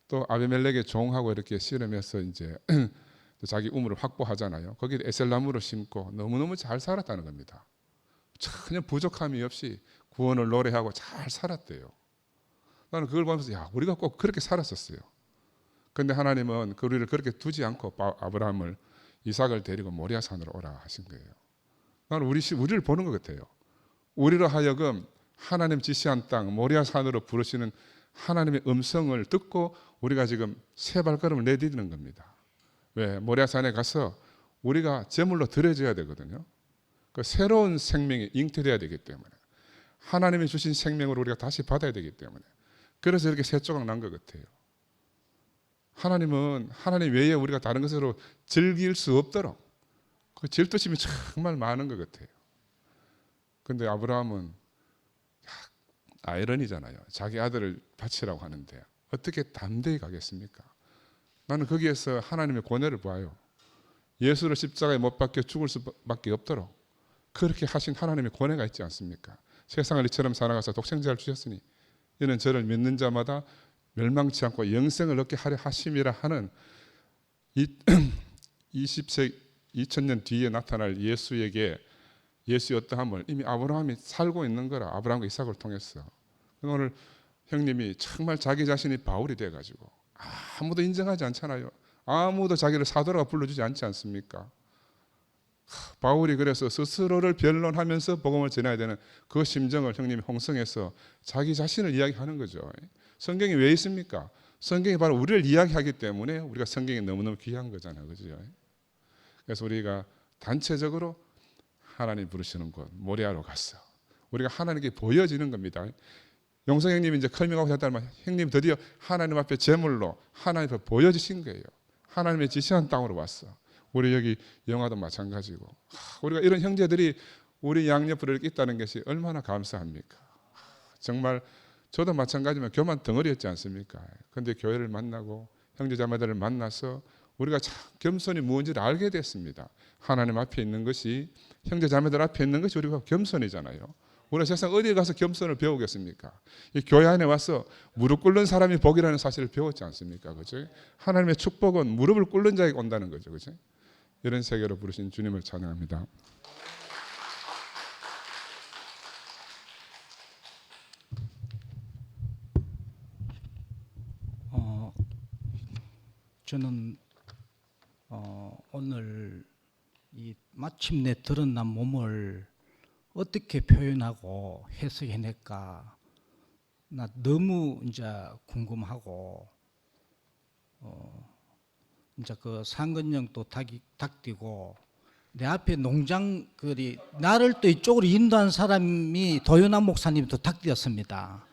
또 아비멜렉의 종하고 이렇게 씨름해서 이제 자기 우물을 확보하잖아요. 거기 에셀나무를 심고 너무너무 잘 살았다는 겁니다. 전혀 부족함이 없이 구원을 노래하고 잘 살았대요. 나는 그걸 보면서 야, 우리가 꼭 그렇게 살았었어요. 그런데 하나님은 우리를 그렇게 두지 않고 아브라함을 이삭을 데리고 모리아산으로 오라 하신 거예요. 나는 우리를 보는 것 같아요. 우리로 하여금 하나님 지시한 땅 모리아산으로 부르시는 하나님의 음성을 듣고 우리가 지금 새 발걸음을 내디디는 겁니다. 왜? 모리아산에 가서 우리가 제물로 드려져야 되거든요. 그 새로운 생명이 잉태돼야 되기 때문에 하나님이 주신 생명을 우리가 다시 받아야 되기 때문에 그래서 이렇게 새 조각 난 것 같아요. 하나님은 하나님 외에 우리가 다른 것으로 즐길 수 없도록 그 질투심이 정말 많은 것 같아요. 그런데 아브라함은 아이러니잖아요. 자기 아들을 바치라고 하는데 어떻게 담대히 가겠습니까? 나는 거기에서 하나님의 권위를 봐요. 예수를 십자가에 못 박혀 죽을 수밖에 없도록 그렇게 하신 하나님의 권위가 있지 않습니까? 세상을 이처럼 살아가서 독생자를 주셨으니 이는 저를 믿는 자마다 멸망치 않고 영생을 얻게 하려 하심이라 하는 20세 2000년 뒤에 나타날 예수에게 예수의 어떠함을 이미 아브라함이 살고 있는 거라. 아브라함과 이삭을 통해서. 오늘 형님이 정말 자기 자신이 바울이 돼가지고 아무도 인정하지 않잖아요. 아무도 자기를 사도라고 불러주지 않지 않습니까? 바울이 그래서 스스로를 변론하면서 복음을 전해야 되는 그 심정을 형님이 홍성해서 자기 자신을 이야기하는 거죠. 성경이 왜 있습니까? 성경이 바로 우리를 이야기하기 때문에 우리가 성경이 너무너무 귀한 거잖아요. 그죠? 그래서 우리가 단체적으로 하나님 부르시는 곳 모리아로 갔어. 우리가 하나님께 보여지는 겁니다. 용성 형님이 이제 커밍아웃 했다면 형님 드디어 하나님 앞에 제물로 하나님 앞에 보여지신 거예요. 하나님의 지시한 땅으로 왔어. 우리 여기 영화도 마찬가지고 우리가 이런 형제들이 우리 양옆으로 이렇게 있다는 것이 얼마나 감사합니까? 정말 저도 마찬가지면 교만 덩어리였지 않습니까? 그런데 교회를 만나고 형제자매들을 만나서 우리가 참 겸손이 무엇인지를 알게 됐습니다. 하나님 앞에 있는 것이 형제자매들 앞에 있는 것이 우리가 겸손이잖아요. 우리가 세상 어디에 가서 겸손을 배우겠습니까? 이 교회 안에 와서 무릎 꿇는 사람이 복이라는 사실을 배웠지 않습니까? 그죠? 하나님의 축복은 무릎을 꿇는 자에게 온다는 거죠. 그죠? 이런 세계로 부르신 주님을 찬양합니다. 저는 오늘 이 마침내 드러난 몸을 어떻게 표현하고 해석해낼까 나 너무 이제 궁금하고 이제 그 상근령도 닭 뛰고 내 앞에 농장들이 나를 또 이쪽으로 인도한 사람이 도연한 목사님이 또 닭 뛰었습니다.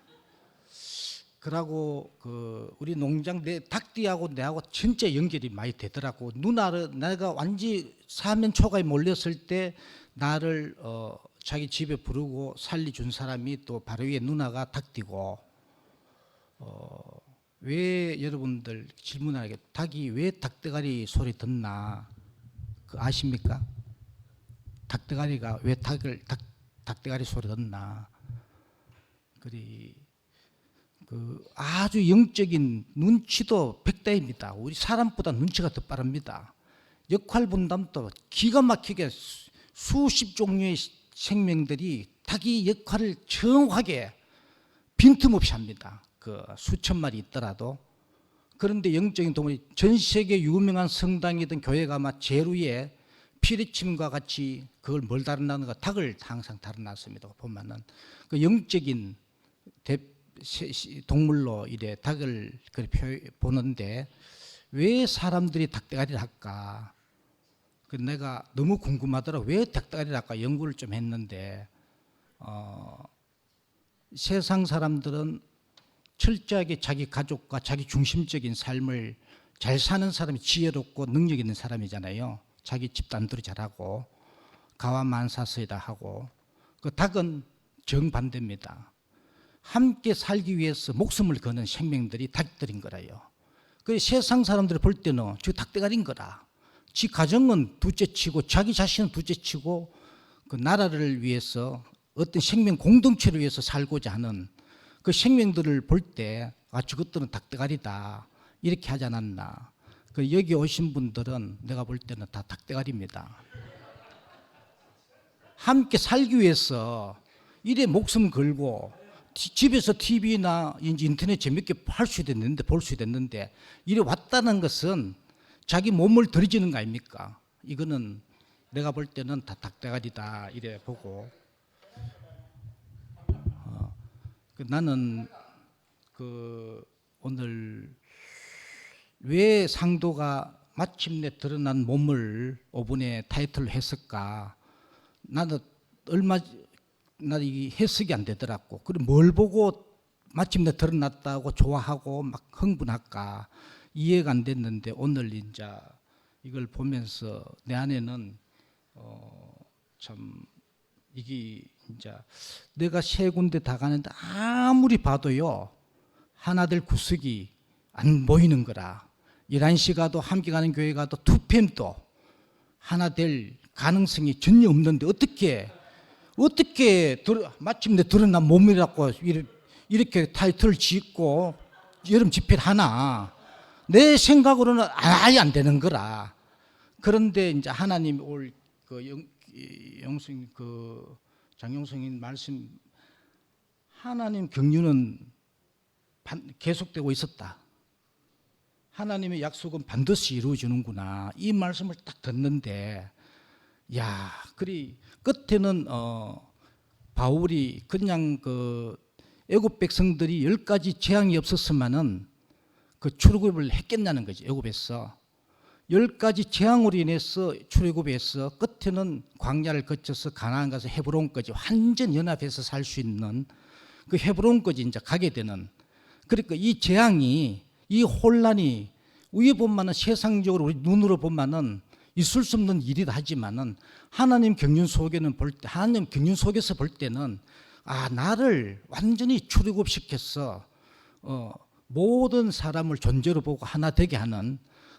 그러고 그 우리 농장 내 닭띠하고 내하고 진짜 연결이 많이 되더라고. 누나를 내가 완전히 사면 초가에 몰렸을 때 나를 자기 집에 부르고 살려준 사람이 또 바로 위에 누나가 닭띠고 왜 여러분들 질문하게 닭이 왜 닭대가리 소리 듣나 그 아십니까? 닭대가리가 왜 닭대가리 소리 듣나? 그리 그 아주 영적인 눈치도 백대입니다. 우리 사람보다 눈치가 더 빠릅니다. 역할 분담도 기가 막히게 수십 종류의 생명들이 자기 역할을 정확하게 빈틈없이 합니다. 그 수천 마리 있더라도. 그런데 영적인 동물이 전 세계 유명한 성당이든 교회가 아마 제일 위에 피리침과 같이 그걸 뭘 다룬다는 가 닭을 항상 다뤄놨습니다. 보면은 그 영적인 동물로 이래 닭을 보는데 왜 사람들이 닭대가리를 할까? 그 내가 너무 궁금하더라. 왜 닭대가리를 할까? 연구를 좀 했는데 세상 사람들은 철저하게 자기 가족과 자기 중심적인 삶을 잘 사는 사람이 지혜롭고 능력 있는 사람이잖아요. 자기 집단들이 잘하고 가와만사스이다 하고 그 닭은 정반대입니다. 함께 살기 위해서 목숨을 거는 생명들이 닭들인 거라요. 그 세상 사람들이 볼 때는 저 닭대가리인 거라. 지 가정은 둘째치고 자기 자신은 둘째치고 그 나라를 위해서 어떤 생명 공동체를 위해서 살고자 하는 그 생명들을 볼 때 아 저것들은 닭대가리다 이렇게 하지 않았나. 그 여기 오신 분들은 내가 볼 때는 다 닭대가리입니다. 함께 살기 위해서 이래 목숨 걸고 집에서 TV나 인터넷 재밌게 할 수 있는데 볼 수 있는데 이래 왔다는 것은 자기 몸을 들이지는 거 아닙니까? 이거는 내가 볼 때는 다 닭대가리다 이래 보고 나는 그 오늘 왜 상도가 마침내 드러난 몸을 5분에 타이틀로 했을까? 나는 나 이 해석이 안 되더라고. 그럼 뭘 보고 마침내 드러났다고 좋아하고 막 흥분할까 이해가 안 됐는데 오늘 이제 이걸 보면서 내 안에는 참 이게 이제 내가 세 군데 다 가는데 아무리 봐도요 하나들 구석이 안 보이는 거라. 11시 가도 함께 가는 교회 가도 2PM도 하나 될 가능성이 전혀 없는데 어떻게 마침내 드러난 몸이라고 이렇게 타이틀을 짓고 여름 집회를 하나. 내 생각으로는 아예 안 되는 거라. 그런데 이제 하나님 올 장영성인 말씀 하나님 경륜은 계속되고 있었다. 하나님의 약속은 반드시 이루어지는구나. 이 말씀을 딱 듣는데 야, 그리 끝에는 바울이 그냥 그 애굽 백성들이 10가지 재앙이 없었으면은 그 출애굽을 했겠냐는 거지. 애굽에서 10가지 재앙으로 인해서 출애굽에서 끝에는 광야를 거쳐서 가나안 가서 헤브론까지 완전 연합해서 살 수 있는 그 헤브론까지 이제 가게 되는. 그러니까 이 재앙이 이 혼란이 위에 보면은 세상적으로 우리 눈으로 보면은 있을 수 없는 일이다 하지만은 하나님 경륜 속에는 하나님 경륜 속에서 볼 때는 아 나를 완전히 출애굽시켜서 모든 사람을 존재로 보고 하나 되게 하는.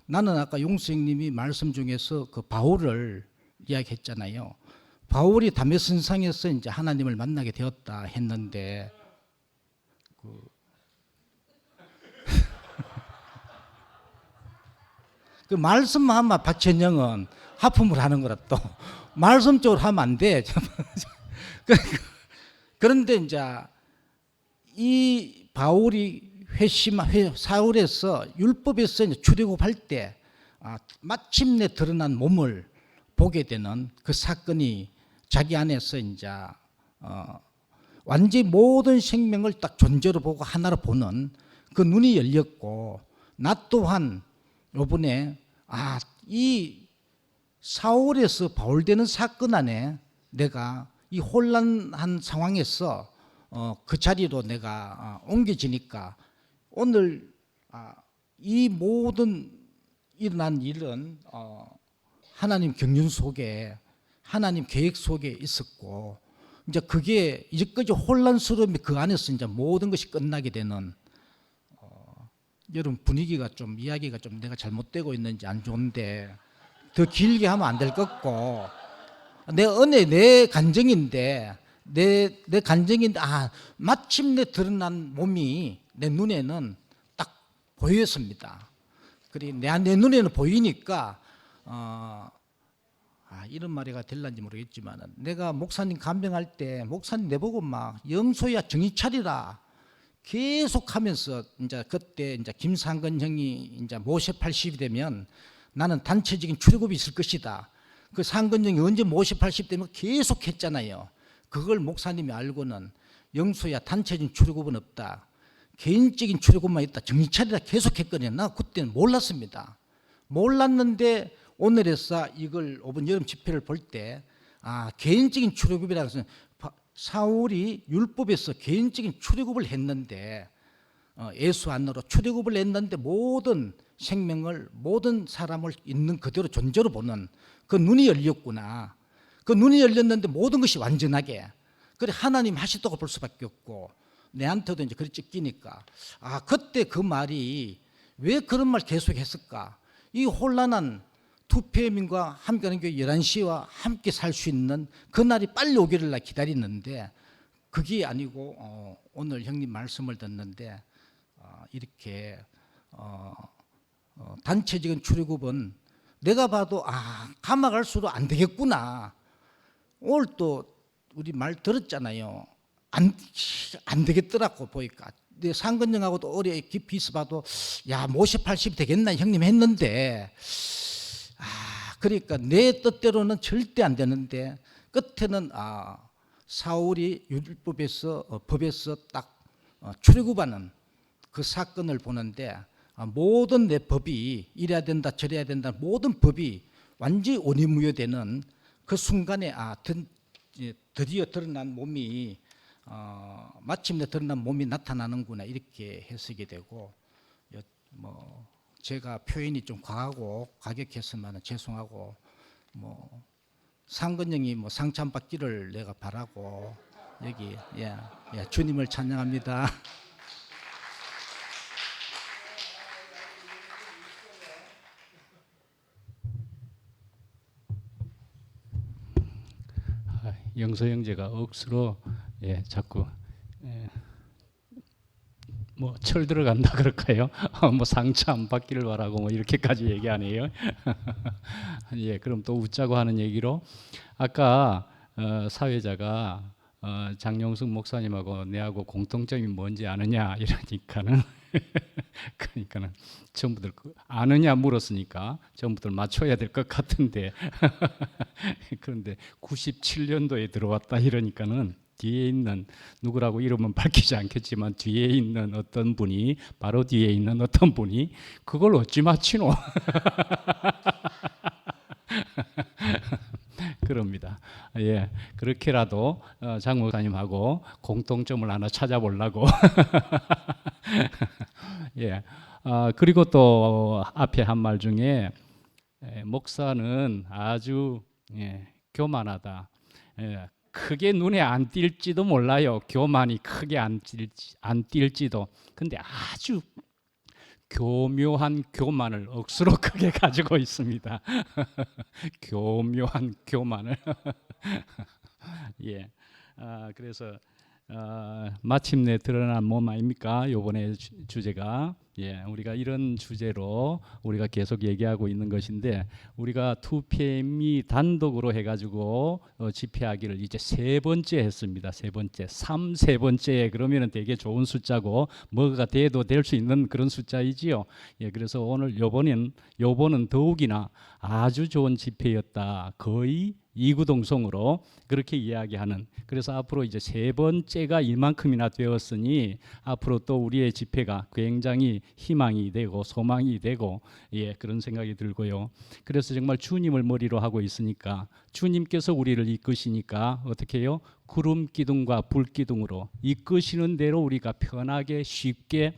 나는 아까 용수님이 말씀 중에서 그 바울을 이야기했잖아요. 바울이 다메섹성에서 이제 하나님을 만나게 되었다 했는데 그 말씀만 하면 박천영은 하품을 하는 거라 또 말씀 쪽으로 하면 안 돼. 그런데 이제 이 바울이 사울에서 율법에서 이제 출애굽할 때 마침내 드러난 몸을 보게 되는 그 사건이 자기 안에서 이제 완전히 모든 생명을 딱 존재로 보고 하나로 보는 그 눈이 열렸고 나 또한 요번에 이 4월에서 바울되는 사건 안에 내가 이 혼란한 상황에서 그 자리로 내가 옮겨지니까 오늘 이 모든 일어난 일은 하나님 경륜 속에 하나님 계획 속에 있었고 이제 그게 이제까지 혼란스러움이 그 안에서 이제 모든 것이 끝나게 되는 여러분 분위기가 좀 이야기가 좀 내가 잘못되고 있는지 안 좋은데 더 길게 하면 안 될 것 같고 내 은혜 내 간증인데 내 간증인데 마침내 드러난 몸이 내 눈에는 딱 보였습니다. 그래 내 눈에는 보이니까 이런 말이가 될란지 모르겠지만 내가 목사님 간병할 때 목사님 내보고 막 영소야 정신 차리라 계속하면서 이제 그때 이제 김상근 형이 이제 모세 80이 되면 나는 단체적인 출애굽이 있을 것이다. 그 상근 형이 언제 모세 80 되면 계속 했잖아요. 그걸 목사님이 알고는 영소야 단체적인 출애굽은 없다. 개인적인 출애굽만 있다. 정신 차리라 계속 했거든요. 나 그때는 몰랐습니다. 몰랐는데 오늘에서 이걸 이번 여름 집회를 볼 때 개인적인 출애굽이라고 해서 사울이 율법에서 개인적인 출애굽을 했는데 예수 안으로 출애굽을 했는데 모든 생명을 모든 사람을 있는 그대로 존재로 보는 그 눈이 열렸구나. 그 눈이 열렸는데 모든 것이 완전하게 그래 하나님 하시다고 볼 수밖에 없고 내한테도 이제 그리 찢기니까 그때 그 말이 왜 그런 말 계속했을까? 이 혼란한 투표민과 함께하는 교회 11시와 함께 살 수 있는 그날이 빨리 오기를 나 기다리는데 그게 아니고 오늘 형님 말씀을 듣는데 이렇게 단체적인 출애굽은 내가 봐도 가마 갈수록 안 되겠구나. 오늘 또 우리 말 들었잖아요. 안 되겠더라고 보니까. 내 상근형하고도 오래 깊이 있어 봐도 모세 80 되겠나 형님 했는데 그러니까 내 뜻대로는 절대 안 되는데 끝에는 사울이 율법에서 법에서 딱 출애굽하는 그 사건을 보는데 모든 내 법이 이래야 된다 저래야 된다 모든 법이 완전히 원리무효되는 그 순간에 드디어 드러난 몸이 마침내 드러난 몸이 나타나는구나 이렇게 해석이 되고 제가 표현이 좀 과격했으면 죄송하고 상근형이 상참 받기를 내가 바라고 여기 주님을 찬양합니다. 영서 형제가 억수로 자꾸 철 들어간다 그럴까요? 상처 안 받기를 바라고 이렇게까지 얘기하네요. 그럼 또 웃자고 하는 얘기로 아까 사회자가 장용숙 목사님하고 내하고 공통점이 뭔지 아느냐 이러니까는 그러니까는 전부들 아느냐 물었으니까 전부들 맞춰야 될 것 같은데 그런데 97년도에 들어왔다 이러니까는 뒤에 있는 누구라고 이름은 밝히지 않겠지만 뒤에 있는 어떤 분이 바로 뒤에 있는 어떤 분이 그걸 어찌 맞히노 그럽니다. 그렇게라도 장 목사님하고 공통점을 하나 찾아보려고 그리고 또 앞에 한 말 중에 목사는 아주 교만하다. 크게 눈에 안 띌지도 몰라요. 교만이 크게 안 띌지도. 근데 아주 교묘한 교만을 억수로 크게 가지고 있습니다. 교묘한 교만을. 그래서 마침내 드러난 몸 아닙니까? 요번에 주제가 우리가 이런 주제로 우리가 계속 얘기하고 있는 것인데 우리가 2PM이 단독으로 해가지고 집회하기를 이제 3번째 했습니다. 3번째, 3번째 그러면은 되게 좋은 숫자고 뭐가 돼도 될 수 있는 그런 숫자이지요. 그래서 오늘 요번은 더욱이나 아주 좋은 집회였다. 거의 이구동성으로 그렇게 이야기하는. 그래서 앞으로 이제 3번째가 이만큼이나 되었으니 앞으로 또 우리의 집회가 굉장히 희망이 되고 소망이 되고 예, 그런 생각이 들고요. 그래서 정말 주님을 머리로 하고 있으니까 주님께서 우리를 이끄시니까 어떻게 해요? 구름 기둥과 불 기둥으로 이끄시는 대로 우리가 편하게 쉽게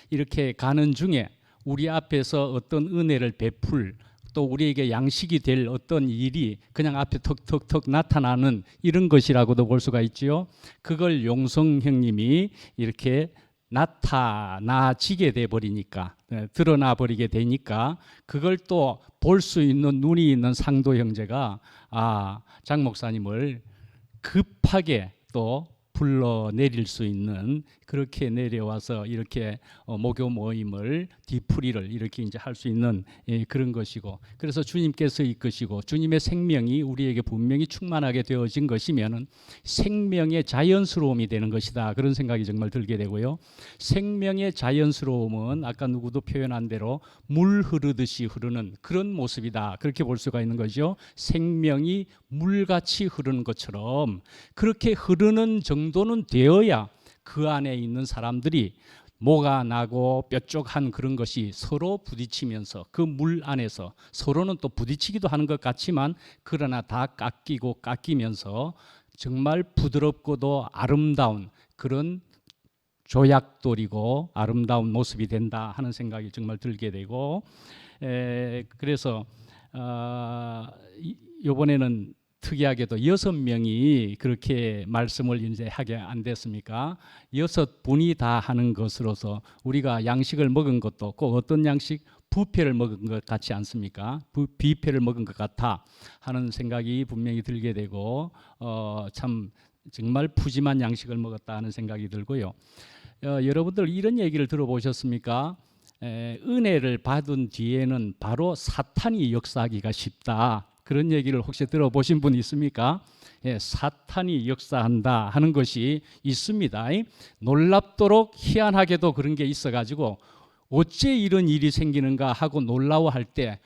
이렇게 가는 중에 우리 앞에서 어떤 은혜를 베풀 또 우리에게 양식이 될 어떤 일이 그냥 앞에 턱턱턱 나타나는 이런 것이라고도 볼 수가 있지요. 그걸 용성 형님이 이렇게 나타나지게 돼 버리니까 드러나 버리게 되니까 그걸 또 볼 수 있는 눈이 있는 상도 형제가 장 목사님을 급하게 또 불러내릴 수 있는 그렇게 내려와서 이렇게 모교 모임을 뒤풀이를 이렇게 이제 할 수 있는 그런 것이고 그래서 주님께서 이끄시고 주님의 생명이 우리에게 분명히 충만하게 되어진 것이면은 생명의 자연스러움이 되는 것이다 그런 생각이 정말 들게 되고요. 생명의 자연스러움은 아까 누구도 표현한 대로 물 흐르듯이 흐르는 그런 모습이다 그렇게 볼 수가 있는 거죠. 생명이 물같이 흐르는 것처럼 그렇게 흐르는 정도는 되어야 그 안에 있는 사람들이 뭐가 나고 뾰족한 그런 것이 서로 부딪히면서 그 물 안에서 서로는 또 부딪히기도 하는 것 같지만 그러나 다 깎이면서 정말 부드럽고도 아름다운 그런 조약돌이고 아름다운 모습이 된다 하는 생각이 정말 들게 되고 그래서 이번에는 특이하게도 6명이 그렇게 말씀을 이제 하게 안 됐습니까? 6분이 다 하는 것으로서 우리가 양식을 먹은 것도 꼭 어떤 양식 부패를 먹은 것 같지 않습니까? 비패를 먹은 것 같아 하는 생각이 분명히 들게 되고 참 정말 푸짐한 양식을 먹었다 하는 생각이 들고요. 여러분들 이런 얘기를 들어보셨습니까? 은혜를 받은 뒤에는 바로 사탄이 역사하기가 쉽다. 그런 얘기를 혹시 들어보신 분 있습니까? 예, 사탄이 역사한다 하는 것이 있습니다. 놀랍도록 희한하게도 그런 게 있어가지고 어째 이런 일이 생기는가 하고 놀라워할 때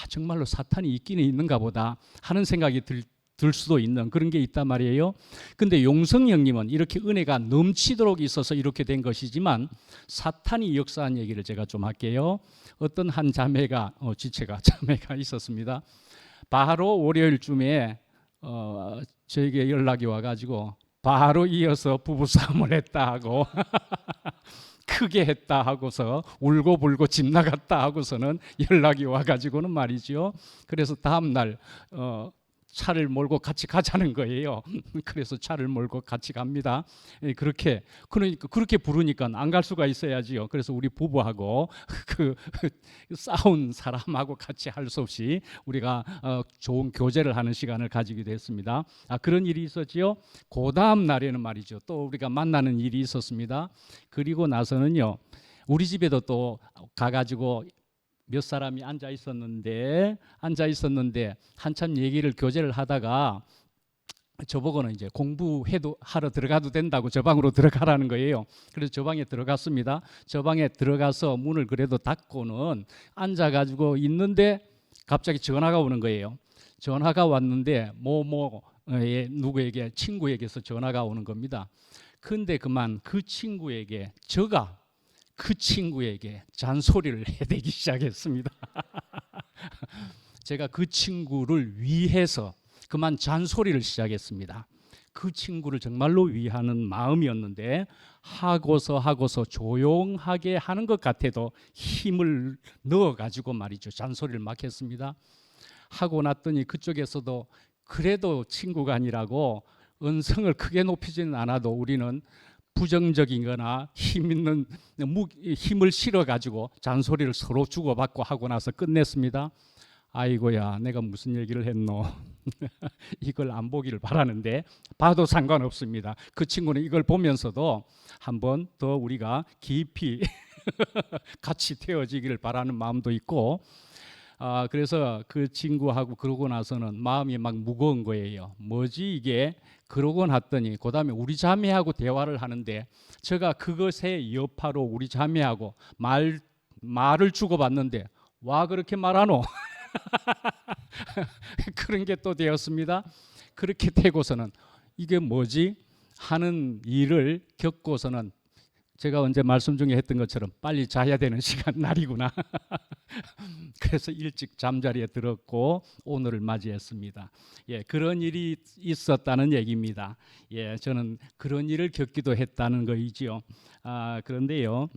정말로 사탄이 있기는 있는가 보다 하는 생각이 들 수도 있는 그런 게 있단 말이에요. 근데 용성 형님은 이렇게 은혜가 넘치도록 있어서 이렇게 된 것이지만 사탄이 역사한 얘기를 제가 좀 할게요. 어떤 한 자매가 자매가 있었습니다. 바로 월요일쯤에 저에게 연락이 와가지고 바로 이어서 부부싸움을 했다 하고 크게 했다 하고서 울고불고 집 나갔다 하고서는 연락이 와가지고는 말이죠. 그래서 다음날 차를 몰고 같이 가자는 거예요. 그래서 차를 몰고 같이 갑니다. 그러니까 그렇게 부르니까 안 갈 수가 있어야지요. 그래서 우리 부부하고 그 싸운 사람하고 같이 할 수 없이 우리가 좋은 교제를 하는 시간을 가지게 됐습니다. 그런 일이 있었지요. 그 다음 날에는 말이죠. 또 우리가 만나는 일이 있었습니다. 그리고 나서는요. 우리 집에도 또 가가지고 몇 사람이 앉아 있었는데 한참 얘기를 교제를 하다가 저보고는 이제 공부해도 하러 들어가도 된다고 저 방으로 들어가라는 거예요. 그래서 저 방에 들어갔습니다. 저 방에 들어가서 문을 그래도 닫고는 앉아가지고 있는데 갑자기 전화가 오는 거예요. 전화가 왔는데 누구에게 친구에게서 전화가 오는 겁니다. 근데 그만 그 친구에게 제가 그 친구에게 잔소리를 해대기 시작했습니다. 제가 그 친구를 위해서 그만 잔소리를 시작했습니다. 그 친구를 정말로 위하는 마음이었는데 하고서 조용하게 하는 것 같아도 힘을 넣어가지고 말이죠. 잔소리를 막 했습니다. 하고 났더니 그쪽에서도 그래도 친구가 아니라고 언성을 크게 높이지는 않아도 우리는 부정적인 거나 힘을 실어 가지고 잔소리를 서로 주고받고 하고 나서 끝냈습니다. 아이고야 내가 무슨 얘기를 했노. 이걸 안 보기를 바라는데 봐도 상관없습니다. 그 친구는 이걸 보면서도 한 번 더 우리가 깊이 같이 태워지기를 바라는 마음도 있고 그래서 그 친구하고 그러고 나서는 마음이 막 무거운 거예요. 뭐지 이게? 그러고 났더니 그 다음에 우리 자매하고 대화를 하는데 제가 그것의 여파로 우리 자매하고 말을 주고받는데 와 그렇게 말하노? 그런 게 또 되었습니다. 그렇게 되고서는 이게 뭐지? 하는 일을 겪고서는 제가 언제 말씀 중에 했던 것처럼 빨리 자야 되는 시간 날이구나. 그래서 일찍 잠자리에 들었고 오늘을 맞이했습니다. 예, 그런 일이 있었다는 얘기입니다. 예, 저는 그런 일을 겪기도 했다는 거이지요. 그런데요,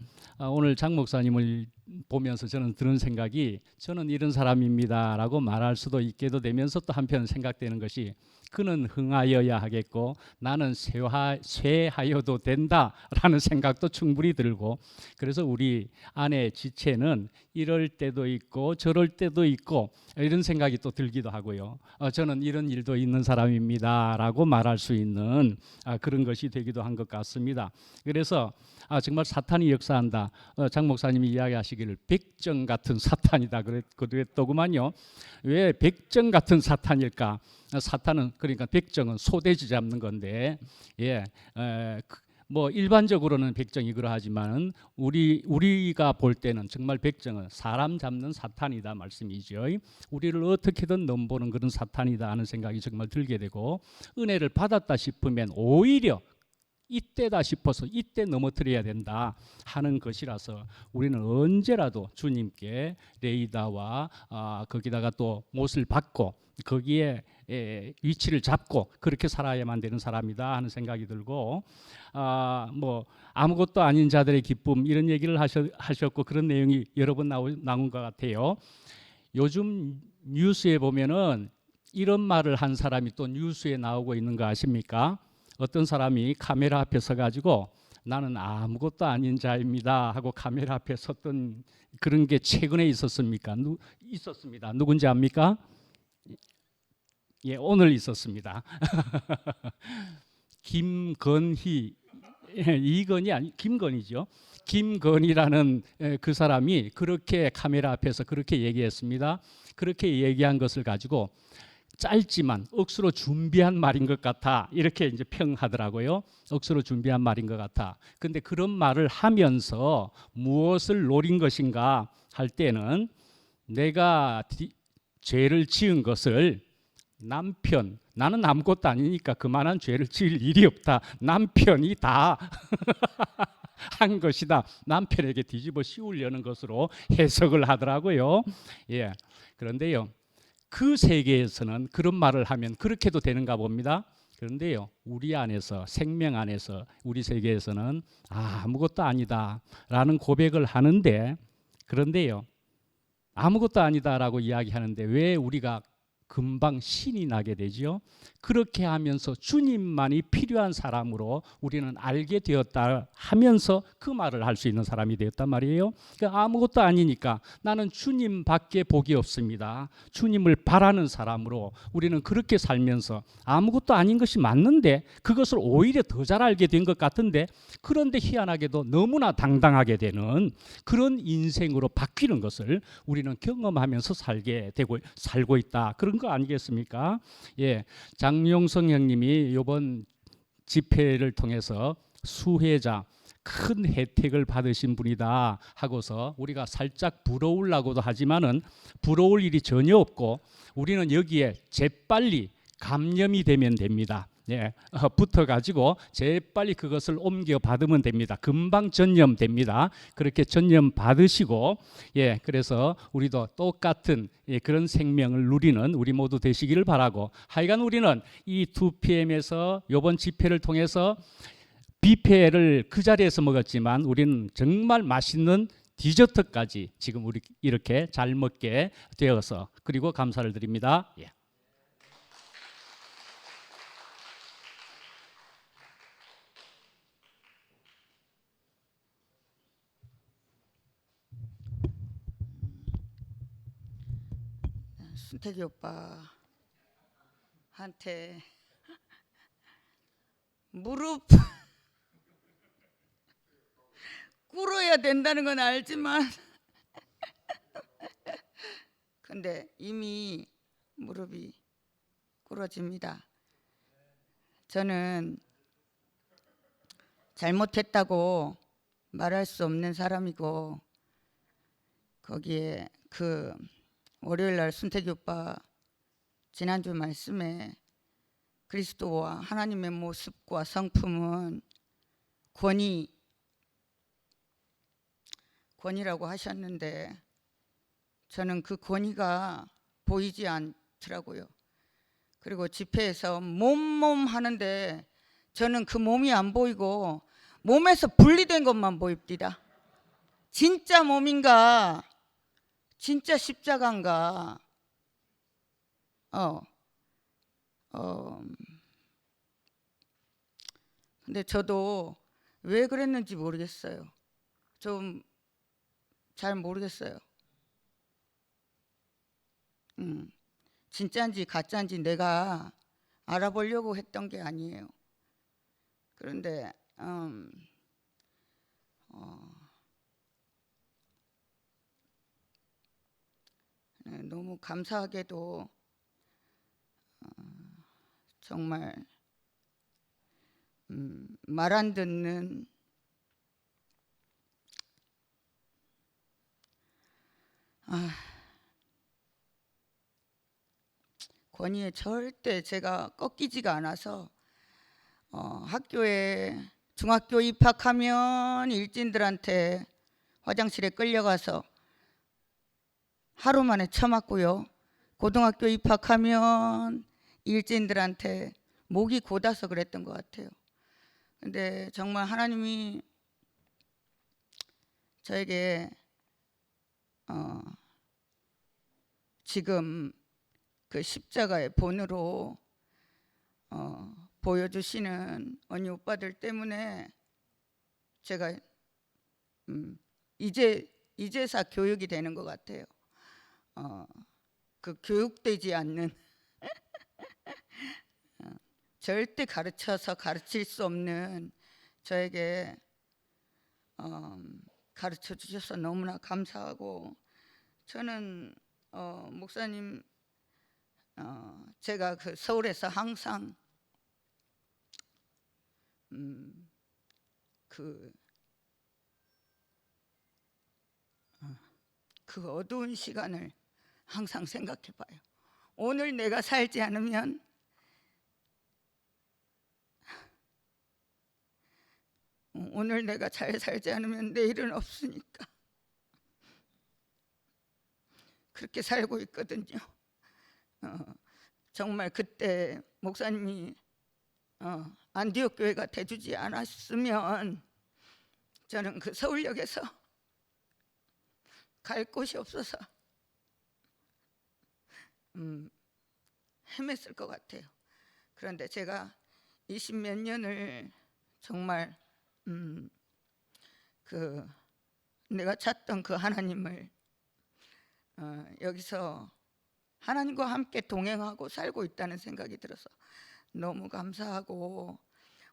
오늘 장 목사님을 보면서 저는 드는 생각이 저는 이런 사람입니다라고 말할 수도 있게도 되면서 또 한편 생각되는 것이 그는 흥하여야 하겠고 나는 쇠하여도 된다라는 생각도 충분히 들고 그래서 우리 안의 지체는 이럴 때도 있고 저럴 때도 있고 이런 생각이 또 들기도 하고요. 저는 이런 일도 있는 사람입니다라고 말할 수 있는 그런 것이 되기도 한 것 같습니다. 그래서 정말 사탄이 역사한다. 장 목사님이 이야기하시기를 백정 같은 사탄이다 그랬더구만요. 왜 백정 같은 사탄일까? 사탄은 그러니까 백정은 소돼지 잡는 건데 뭐 일반적으로는 백정이 그러하지만 우리가 볼 때는 정말 백정은 사람 잡는 사탄이다 말씀이죠. 우리를 어떻게든 넘보는 그런 사탄이다 하는 생각이 정말 들게 되고 은혜를 받았다 싶으면 오히려 이때다 싶어서 이때 넘어뜨려야 된다 하는 것이라서 우리는 언제라도 주님께 레이다와 거기다가 또 못을 받고 거기에 위치를 잡고 그렇게 살아야만 되는 사람이다 하는 생각이 들고 뭐 아무것도 아닌 자들의 기쁨 이런 얘기를 하셨고 그런 내용이 여러 번 나온 것 같아요. 요즘 뉴스에 보면은 이런 말을 한 사람이 또 뉴스에 나오고 있는 거 아십니까? 어떤 사람이 카메라 앞에 서가지고 나는 아무것도 아닌 자입니다 하고 카메라 앞에 섰던 그런 게 최근에 있었습니까? 있었습니다. 누군지 압니까? 예, 오늘 있었습니다. 김건희, 이건이 아니 김건희죠. 김건희라는 그 사람이 그렇게 카메라 앞에서 그렇게 얘기했습니다. 그렇게 얘기한 것을 가지고 짧지만 억수로 준비한 말인 것 같아 이렇게 이제 평하더라고요. 억수로 준비한 말인 것 같아. 근데 그런 말을 하면서 무엇을 노린 것인가 할 때는 내가 죄를 지은 것을 나는 아무것도 아니니까 그만한 죄를 지을 일이 없다. 남편이 다 한 것이다. 남편에게 뒤집어 씌우려는 것으로 해석을 하더라고요. 예. 그런데요. 그 세계에서는 그런 말을 하면 그렇게도 되는가 봅니다. 그런데요, 우리 안에서 생명 안에서 우리 세계에서는 아무것도 아니다라는 고백을 하는데 그런데요, 아무것도 아니다라고 이야기하는데 왜 우리가 금방 신이 나게 되지요? 그렇게 하면서 주님만이 필요한 사람으로 우리는 알게 되었다 하면서 그 말을 할 수 있는 사람이 되었단 말이에요. 그러니까 아무것도 아니니까 나는 주님밖에 복이 없습니다. 주님을 바라는 사람으로 우리는 그렇게 살면서 아무것도 아닌 것이 맞는데 그것을 오히려 더 잘 알게 된 것 같은데 그런데 희한하게도 너무나 당당하게 되는 그런 인생으로 바뀌는 것을 우리는 경험하면서 살고 있다. 그런 거 아니겠습니까? 예, 장용성 형님이 이번 집회를 통해서 수혜자 큰 혜택을 받으신 분이다 하고서 우리가 살짝 부러우려고도 하지만은 부러울 일이 전혀 없고 우리는 여기에 재빨리 감염이 되면 됩니다. 예, 붙어가지고 재빨리 그것을 옮겨 받으면 됩니다. 금방 전염됩니다. 그렇게 전염 받으시고, 예, 그래서 우리도 똑같은 그런 생명을 누리는 우리 모두 되시기를 바라고, 하여간 우리는 이 2PM에서 이번 집회를 통해서 뷔페를 그 자리에서 먹었지만 우리는 정말 맛있는 디저트까지 지금 우리 이렇게 잘 먹게 되어서 그리고 감사를 드립니다. 예. 순택이 오빠한테 무릎 꿇어야 된다는 건 알지만 근데 이미 무릎이 꿇어집니다. 저는 잘못했다고 말할 수 없는 사람이고 거기에 그 월요일 날 순택이 오빠 지난주 말씀에 그리스도와 하나님의 모습과 성품은 권위, 권위라고 하셨는데 저는 그 권위가 보이지 않더라고요. 그리고 집회에서 몸 하는데 저는 그 몸이 안 보이고 몸에서 분리된 것만 보입니다. 진짜 몸인가 진짜 십자가인가 근데 저도 왜 그랬는지 모르겠어요. 좀 잘 모르겠어요. 진짜인지 가짜인지 내가 알아보려고 했던 게 아니에요. 그런데 너무 감사하게도 정말 말 안 듣는 권위에 절대 제가 꺾이지가 않아서 학교에 중학교 입학하면 일진들한테 화장실에 끌려가서 하루 만에 쳐맞고요. 고등학교 입학하면 일진들한테 목이 곧아서 그랬던 것 같아요. 근데 정말 하나님이 저에게 지금 그 십자가의 본으로 보여주시는 언니 오빠들 때문에 제가 이제사 교육이 되는 것 같아요. 그 교육되지 않는 절대 가르쳐서 가르칠 수 없는 저에게 가르쳐 주셔서 너무나 감사하고 저는 목사님 제가 그 서울에서 항상 그 어두운 시간을 항상 생각해 봐요. 오늘 내가 살지 않으면 오늘 내가 잘 살지 않으면 내일은 없으니까 그렇게 살고 있거든요. 정말 그때 목사님이 안디옥 교회가 돼주지 않았으면 저는 그 서울역에서 갈 곳이 없어서 헤맸을 것 같아요. 그런데 제가 20몇 년을 정말 그 내가 찾던 그 하나님을 여기서 하나님과 함께 동행하고 살고 있다는 생각이 들어서 너무 감사하고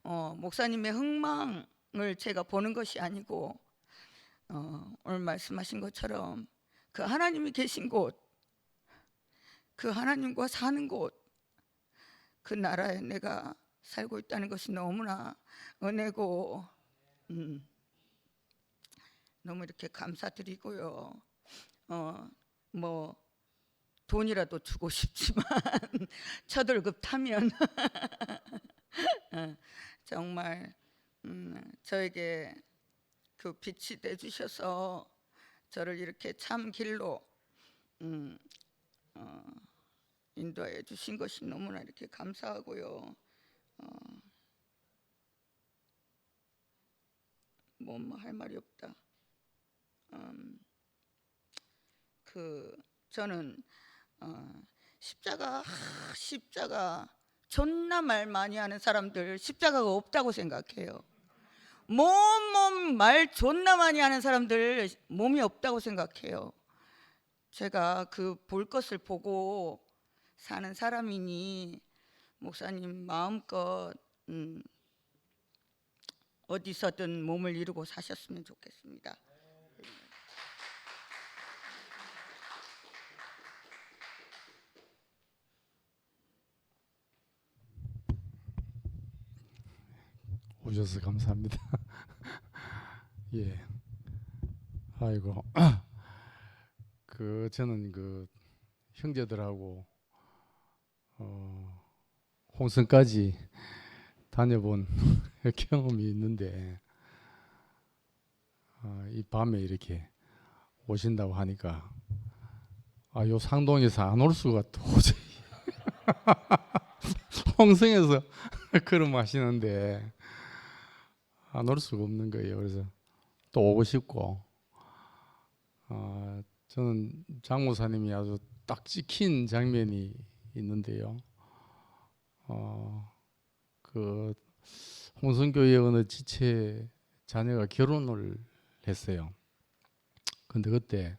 목사님의 흥망을 제가 보는 것이 아니고 오늘 말씀하신 것처럼 그 하나님이 계신 곳, 그 하나님과 사는 곳, 그 나라에 내가 살고 있다는 것이 너무나 은혜고 너무 이렇게 감사드리고요. 뭐 돈이라도 주고 싶지만 처들급 타면 정말 저에게 그 빛이 돼 주셔서 저를 이렇게 참 길로 인도해 주신 것이 너무나 이렇게 감사하고요. 뭐 할 말이 없다. 저는 십자가 존나 말 많이 하는 사람들 십자가가 없다고 생각해요. 몸 말 존나 많이 하는 사람들 몸이 없다고 생각해요. 제가 그 볼 것을 보고 사는 사람이니 목사님 마음껏 어디서든 몸을 이루고 사셨으면 좋겠습니다. 오셔서 감사합니다. 예. 아이고. 저는 그 형제들하고 홍성까지 다녀본 경험이 있는데 이 밤에 이렇게 오신다고 하니까 요 상동에서 안 올 수가 도저히 홍성에서 그럼 하시는데 안 올 수가 없는 거예요. 그래서 또 오고 싶고 저는 장모사님이 아주 딱 찍힌 장면이 있는데요. 그 홍성교회 어느 지체 자녀가 결혼을 했어요. 근데 그때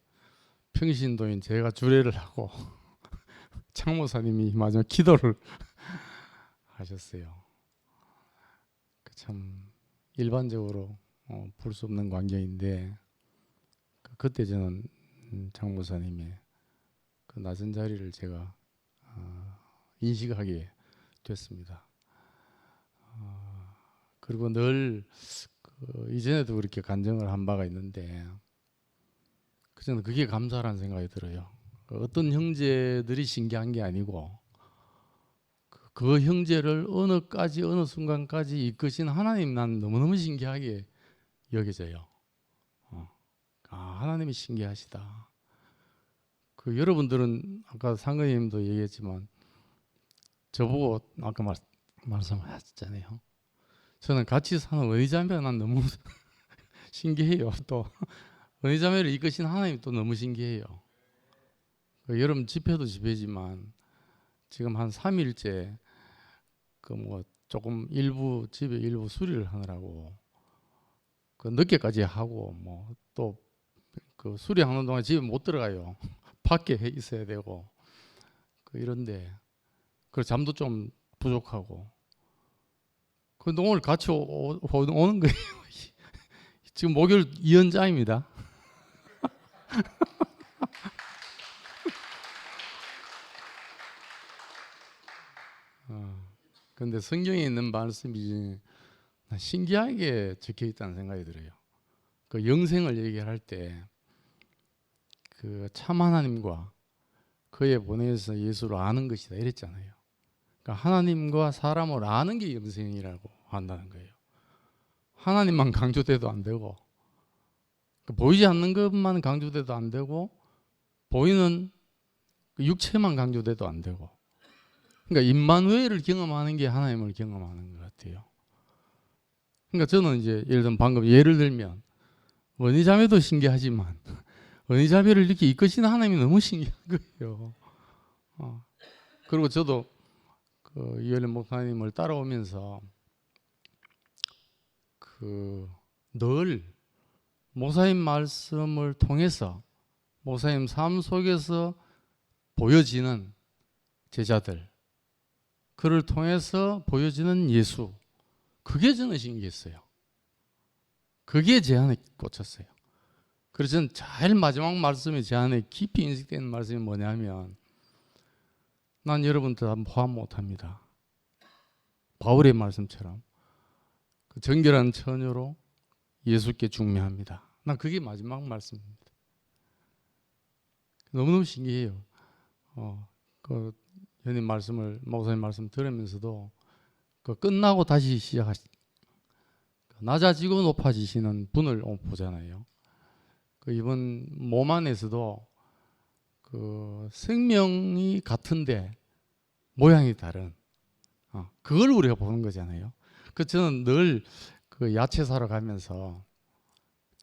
평신도인 제가 주례를 하고 장모사님이 마지막 기도를 하셨어요. 참 일반적으로 볼 수 없는 광경인데 그때 저는 장모사님의 그 낮은 자리를 제가 인식하게 됐습니다. 그리고 늘 이전에도 그렇게 간증을 한 바가 있는데 저는 그게 감사라는 생각이 들어요. 어떤 형제들이 신기한 게 아니고 그 형제를 어느 순간까지 이끄신 하나님, 난 너무너무 신기하게 여겨져요. 하나님이 신기하시다. 여러분들은 아까 상근님도 얘기했지만 저보고 아까 말씀하셨잖아요. 저는 같이 사는 은희자매가 난 너무 신기해요. 또 은희자매를 이끄신 하나님이 또 너무 신기해요. 여러분 집회도 집회지만 지금 한 3일째 조금 집에 일부 수리를 하느라고 늦게까지 하고 또 수리하는 동안 집에 못 들어가요. 밖에 있어야 되고 이런데 잠도 좀 부족하고 근데 오늘 같이 오는 거예요. 지금 목요일 2연자입니다. 근데 성경에 있는 말씀이 신기하게 적혀 있다는 생각이 들어요. 영생을 얘기할 때 참 하나님과 그의 보내서 예수를 아는 것이다 이랬잖아요. 그러니까 하나님과 사람을 아는 게 영생이라고 한다는 거예요. 하나님만 강조돼도 안 되고 보이지 않는 것만 강조돼도 안 되고 보이는 육체만 강조돼도 안 되고 그러니까 임마누엘을 경험하는 게 하나님을 경험하는 것 같아요. 그러니까 저는 이제 예를 들면 방금 예를 들면 은희자매도 신기하지만 은희자매를 이렇게 이끄시는 하나님이 너무 신기한 거예요. 그리고 저도 이열린 목사님을 따라오면서 늘 목사님 말씀을 통해서 목사님 삶 속에서 보여지는 제자들 그를 통해서 보여지는 예수 그게 저는 신기했어요. 그게 제 안에 꽂혔어요. 그래서 저는 제일 마지막 말씀이 제 안에 깊이 인식되는 말씀이 뭐냐면 난 여러분들 다 포함 못합니다. 바울의 말씀처럼 정결한 처녀로 예수께 중매합니다. 난 그게 마지막 말씀입니다. 너무너무 신기해요. 연님 목사님 말씀 들으면서도 끝나고 다시 낮아지고 높아지시는 분을 보잖아요. 이번 몸 안에서도 생명이 같은데 모양이 다른 그걸 우리가 보는 거잖아요. 저는 늘 야채 사러 가면서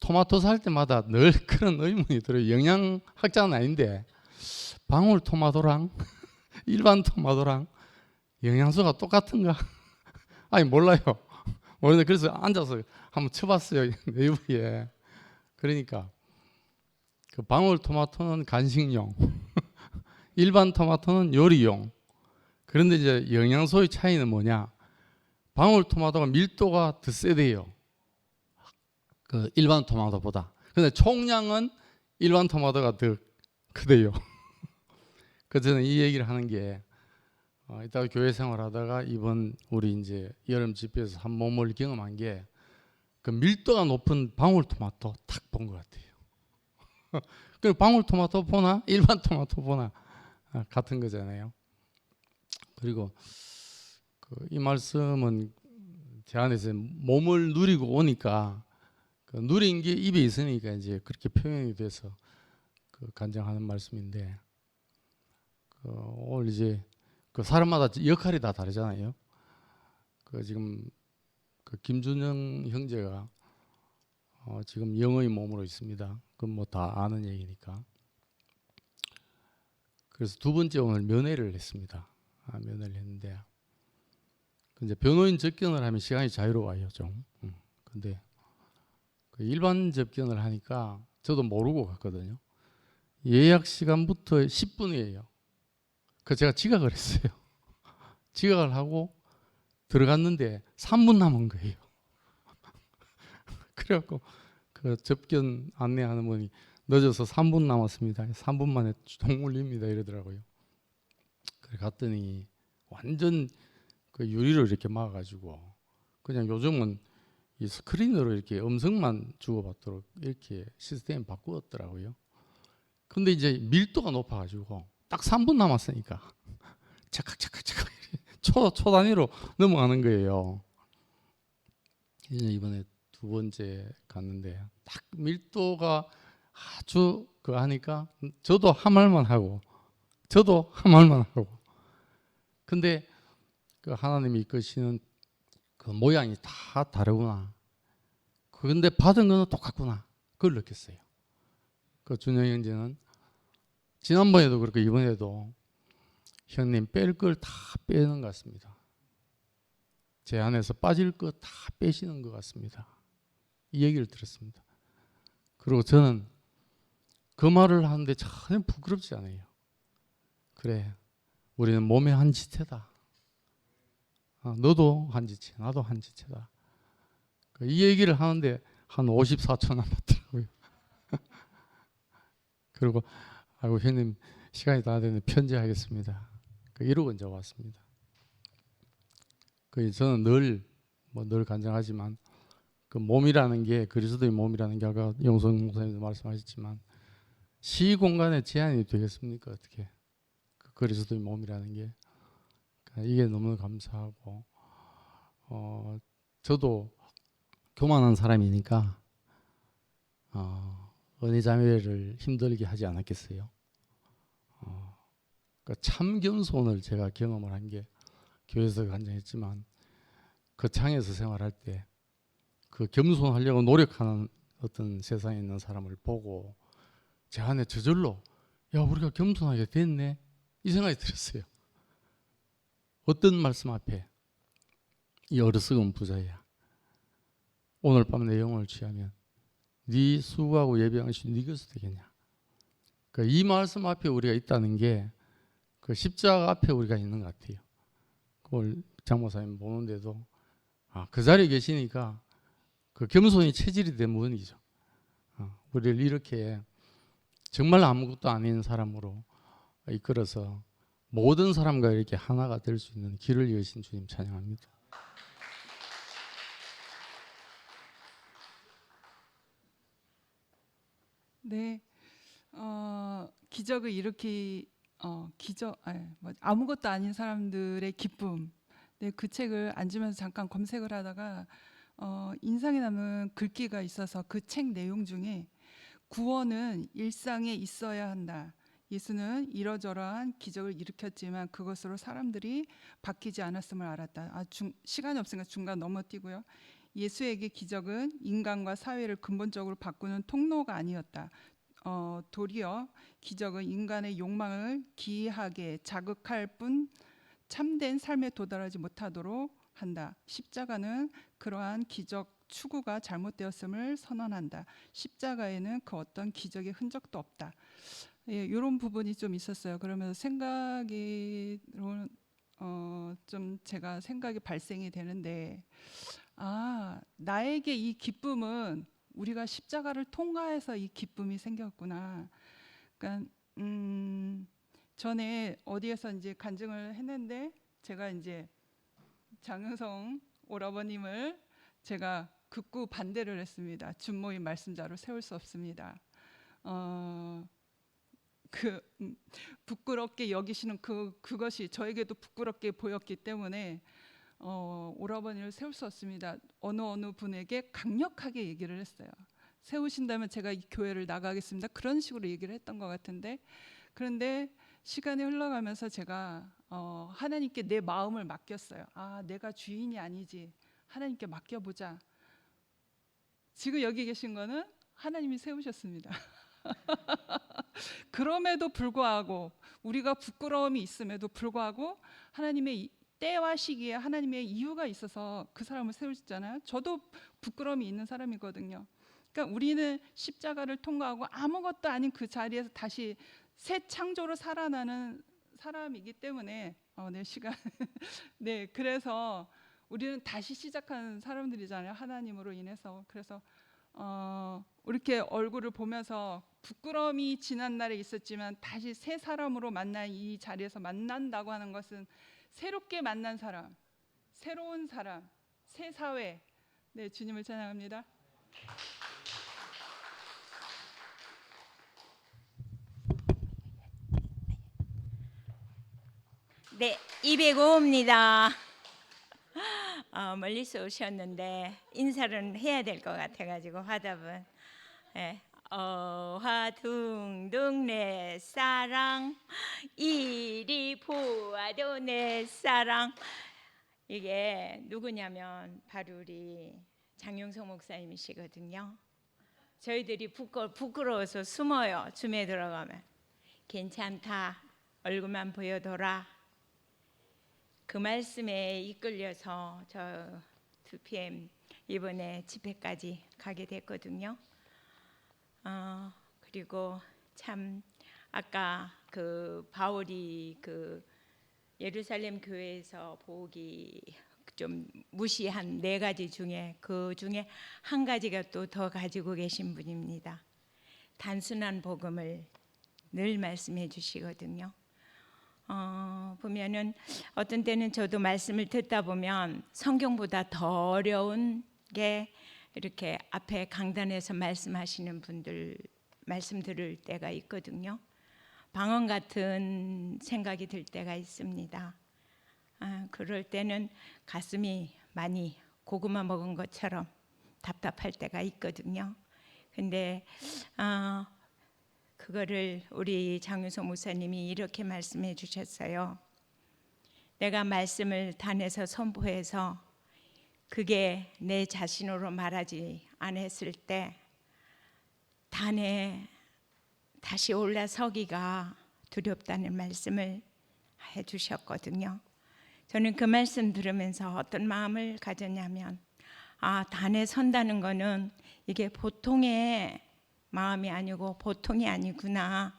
토마토 살 때마다 늘 그런 의문이 들어요. 영양학자는 아닌데 방울토마토랑 일반 토마토랑 영양소가 똑같은가? 아니 몰라요. 모르는데 그래서 앉아서 한번 쳐봤어요. 내부에. 그러니까 방울토마토는 간식용, 일반 토마토는 요리용. 그런데 이제 영양소의 차이는 뭐냐? 방울토마토가 밀도가 더 세대요. 일반 토마토보다. 근데 총량은 일반 토마토가 더 크대요. 그래서 저는 이 얘기를 하는 게 이따가 교회 생활하다가 이번 우리 이제 여름 집회에서 한 몸을 경험한 게 밀도가 높은 방울토마토 딱 본 것 같아요. 그 방울토마토 보나 일반 토마토 보나 같은 거잖아요. 그리고 이 말씀은 제 안에서 몸을 누리고 오니까 누린 게 입에 있으니까 이제 그렇게 표현이 돼서 그 간증하는 말씀인데 오늘 이제 그 사람마다 역할이 다 다르잖아요. 그 지금 그 김준영 형제가 지금 영의 몸으로 있습니다. 그건 뭐 다 아는 얘기니까. 그래서 두 번째 오늘 면회를 했습니다. 면회를 했는데 이제 변호인 접견을 하면 시간이 자유로워요 좀. 근데 그 일반 접견을 하니까 저도 모르고 갔거든요. 예약 시간부터 10분이에요. 그 제가 지각을 했어요. 지각을 하고 들어갔는데 3분 남은 거예요. 그래갖고 그 접견 안내하는 분이 늦어서 3분 남았습니다. 3분 만에 종 울립니다 이러더라고요. 그래 갔더니 완전 그 유리로 이렇게 막아가지고 그냥 요즘은 이 스크린으로 이렇게 음성만 주고받도록 이렇게 시스템 바꾸었더라고요. 근데 이제 밀도가 높아가지고 딱 3분 남았으니까 착각 초 단위로 넘어가는 거예요. 이제 이번에 두 번째 갔는데 딱 밀도가 아주 그거 하니까 저도 한 말만 하고 근데 그 하나님이 이끄시는 그 모양이 다 다르구나. 그런데 받은 거는 똑같구나. 그걸 느꼈어요. 그 준영 형제는 지난번에도 그렇고 이번에도 형님 뺄 걸 다 빼는 것 같습니다. 제 안에서 빠질 거 다 빼시는 것 같습니다. 이 얘기를 들었습니다. 그리고 저는 그 말을 하는데 전혀 부끄럽지 않아요. 그래, 우리는 몸의 한 지체다. 너도 한 지체, 나도 한 지체다. 이 얘기를 하는데 한 54초 남았더라고요. 그리고 아이고 형님 시간이 다 되는데 편지하겠습니다. 이러고 이제 왔습니다. 저는 늘 간증하지만 그 몸이라는 게 그리스도의 몸이라는 게 아까 영성 목사님도 말씀하셨지만 시공간에 제한이 되겠습니까? 어떻게 그리스도의 몸이라는 게 이게 너무 감사하고 저도 교만한 사람이니까 은혜 자매를 힘들게 하지 않았겠어요. 참 겸손을 제가 경험을 한 게 교회에서 간증했지만 그 창에서 생활할 때 그 겸손하려고 노력하는 어떤 세상에 있는 사람을 보고 제 안에 저절로 야 우리가 겸손하게 됐네 이 생각이 들었어요. 어떤 말씀 앞에 이 어리석은 부자야 오늘 밤 내 영혼을 취하면 네 수고하고 예배하는 것이 네 것이 되겠냐. 이 말씀 앞에 우리가 있다는 게 그 십자가 앞에 우리가 있는 것 같아요. 그걸 장목사님 보는데도 그 자리에 계시니까 그 겸손이 체질이 된 분이죠. 우리를 이렇게 정말 아무것도 아닌 사람으로 이끌어서 모든 사람과 이렇게 하나가 될 수 있는 길을 여신 주님 찬양합니다. 네, 기적을 아무것도 아닌 사람들의 기쁨. 네, 그 책을 앉으면서 잠깐 검색을 하다가 인상이 남는 글귀가 있어서 그 책 내용 중에 구원은 일상에 있어야 한다. 예수는 이러저러한 기적을 일으켰지만 그것으로 사람들이 바뀌지 않았음을 알았다. 시간이 없으니까 중간 넘어뛰고요. 예수에게 기적은 인간과 사회를 근본적으로 바꾸는 통로가 아니었다. 도리어 기적은 인간의 욕망을 기이하게 자극할 뿐 참된 삶에 도달하지 못하도록 한다. 십자가는 그러한 기적 추구가 잘못되었음을 선언한다. 십자가에는 그 어떤 기적의 흔적도 없다. 예, 이런 부분이 좀 있었어요. 그러면서 좀 제가 생각이 발생이 되는데 나에게 이 기쁨은 우리가 십자가를 통과해서 이 기쁨이 생겼구나. 그러니까 전에 어디에서 이제 간증을 했는데 제가 이제 장은성 오라버님을 제가 극구 반대를 했습니다. 준모임 말씀자로 세울 수 없습니다. 부끄럽게 여기시는 그것이 저에게도 부끄럽게 보였기 때문에 오라버니를 세울 수 없습니다. 어느 분에게 강력하게 얘기를 했어요. 세우신다면 제가 이 교회를 나가겠습니다. 그런 식으로 얘기를 했던 것 같은데, 그런데 시간이 흘러가면서 제가 하나님께 내 마음을 맡겼어요. 아, 내가 주인이 아니지. 하나님께 맡겨보자. 지금 여기 계신 거는 하나님이 세우셨습니다. 그럼에도 불구하고, 우리가 부끄러움이 있음에도 불구하고 하나님의 때와 시기에 하나님의 이유가 있어서 그 사람을 세우셨잖아요. 저도 부끄러움이 있는 사람이거든요. 그러니까 우리는 십자가를 통과하고 아무것도 아닌 그 자리에서 다시 새 창조로 살아나는 사람이기 때문에 네, 시간 네, 그래서 우리는 다시 시작하는 사람들이잖아요. 하나님으로 인해서. 그래서 이렇게 얼굴을 보면서 부끄러움이 지난 날에 있었지만 다시 새 사람으로 만난 이 자리에서 만난다고 하는 것은 새롭게 만난 사람, 새로운 사람, 새 사회. 네, 주님을 찬양합니다. 네, 205입니다. 멀리서 오셨는데 인사를 해야 될 것 같아가지고 화답은 네. 어화둥둥 내 사랑 이리 보아도 내 사랑. 이게 누구냐면 바로 우리 장용석 목사님이시거든요. 저희들이 부끄러워서 숨어요. 줌에 들어가면. 괜찮다, 얼굴만 보여둬라. 그 말씀에 이끌려서 저 2PM 이번에 집회까지 가게 됐거든요. 그리고 참 아까 그 바울이 그 예루살렘 교회에서 보기 좀 무시한 4가지 중에 그 중에 한 가지가 또 더 가지고 계신 분입니다. 단순한 복음을 늘 말씀해 주시거든요. 보면은 어떤 때는 저도 말씀을 듣다 보면 성경보다 더 어려운 게 이렇게 앞에 강단에서 말씀하시는 분들 말씀 들을 때가 있거든요. 방언 같은 생각이 들 때가 있습니다. 그럴 때는 가슴이 많이 고구마 먹은 것처럼 답답할 때가 있거든요. 근데 그거를 우리 장윤석 목사님이 이렇게 말씀해 주셨어요. 내가 말씀을 단에서 선포해서 그게 내 자신으로 말하지 않았을 때 단에 다시 올라서기가 두렵다는 말씀을 해 주셨거든요. 저는 그 말씀 들으면서 어떤 마음을 가졌냐면 단에 선다는 거는 이게 보통의 마음이 아니고 보통이 아니구나.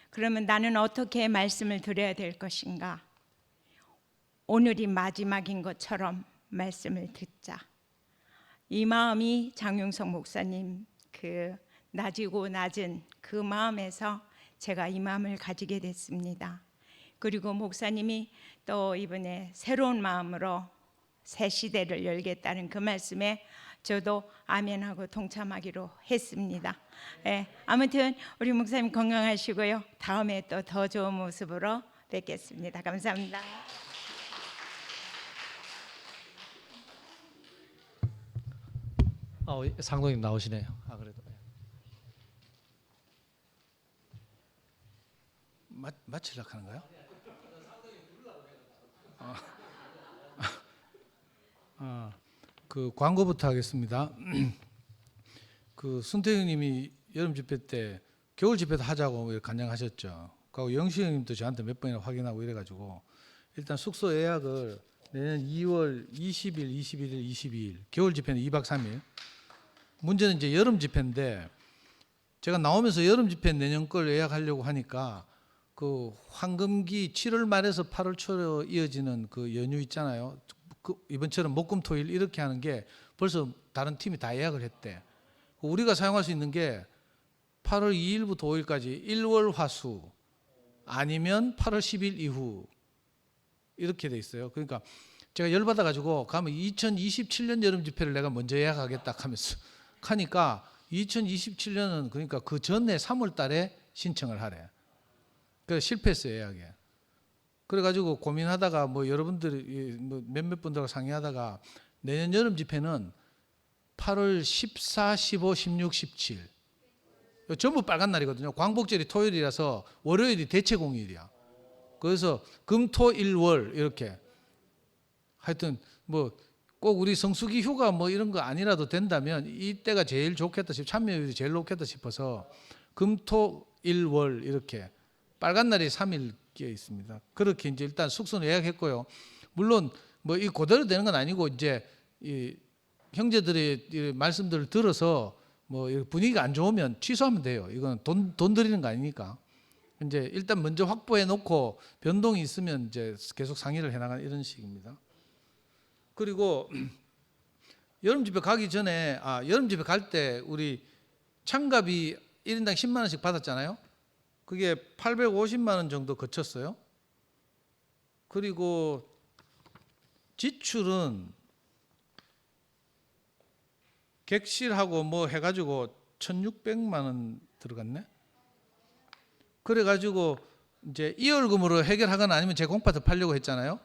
그러면 나는 어떻게 말씀을 드려야 될 것인가? 오늘이 마지막인 것처럼 말씀을 듣자. 이 마음이 장용석 목사님 그 낮이고 낮은 그 마음에서 제가 이 마음을 가지게 됐습니다. 그리고 목사님이 또 이번에 새로운 마음으로 새 시대를 열겠다는 그 말씀에 저도 아멘하고 동참하기로 했습니다. 네, 아무튼 우리 목사님 건강하시고요. 다음에 또 더 좋은 모습으로 뵙겠습니다. 감사합니다. 상동님 나오시네요. 그래도 마치려고 하는 거요? 그 광고부터 하겠습니다. 그 순태형님이 여름 집회 때 겨울 집회도 하자고 이렇게 간증하셨죠. 그리고 영식 형님도 저한테 몇 번이나 확인하고 이래가지고 일단 숙소 예약을 내년 2월 20일, 21일, 22일 겨울 집회는 2박 3일. 문제는 이제 여름 집회인데 제가 나오면서 여름 집회 내년 걸 예약하려고 하니까 그 황금기 7월 말에서 8월 초로 이어지는 그 연휴 있잖아요. 그 이번처럼 목금토일 이렇게 하는 게 벌써 다른 팀이 다 예약을 했대. 우리가 사용할 수 있는 게 8월 2일부터 5일까지 일월 화수 아니면 8월 10일 이후 이렇게 돼 있어요. 그러니까 제가 열받아 가지고 가면 2027년 여름 집회를 내가 먼저 예약하겠다 하면서 하니까 2027년은 그러니까 그 전에 3월 달에 신청을 하래. 그래서 실패했어요, 예약에. 그래가지고 고민하다가 뭐 여러분들이 뭐 몇몇 분들하고 상의하다가 내년 여름 집회는 8월 14, 15, 16, 17 전부 빨간 날이거든요. 광복절이 토요일이라서 월요일이 대체 공휴일이야. 그래서 금, 토, 일, 월 이렇게 하여튼 뭐 꼭 우리 성수기 휴가 뭐 이런 거 아니라도 된다면 이때가 제일 좋겠다 싶어, 참여율이 제일 높겠다 싶어서 금, 토, 일, 월 이렇게 빨간 날이 3일 끼어 있습니다. 그렇게 이제 일단 숙소는 예약했고요. 물론 뭐 이 그대로 되는 건 아니고 이제 이 형제들의 이 말씀들을 들어서 뭐 분위기가 안 좋으면 취소하면 돼요. 이건 돈 들이는 거 아니니까. 이제 일단 먼저 확보해 놓고 변동이 있으면 이제 계속 상의를 해 나가는 이런 식입니다. 그리고 여름 집회 가기 전에 여름 집회 갈 때 우리 참가비 1인당 10만 원씩 받았잖아요. 그게 850만 원 정도 거쳤어요. 그리고 지출은 객실하고 뭐 해가지고 1,600만 원 들어갔네. 그래가지고 이제 2월금으로 해결하거나 아니면 제 공파트 팔려고 했잖아요.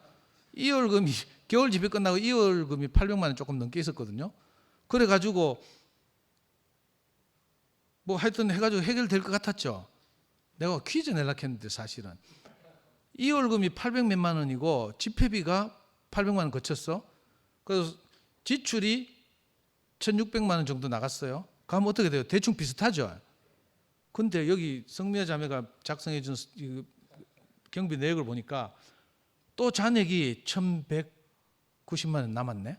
2월금이 겨울 집회 끝나고 2월금이 800만 원 조금 넘게 있었거든요. 그래가지고 뭐 하여튼 해가지고 해결될 것 같았죠. 내가 퀴즈 내려고 했는데 사실은 2월금이 800 몇만 원이고 집회비가 800만 원 거쳤어. 그래서 지출이 1,600만 원 정도 나갔어요. 그러면 어떻게 돼요? 대충 비슷하죠. 근데 여기 성미아 자매가 작성해 준 경비 내역을 보니까 또 잔액이 1,190만 원 남았네.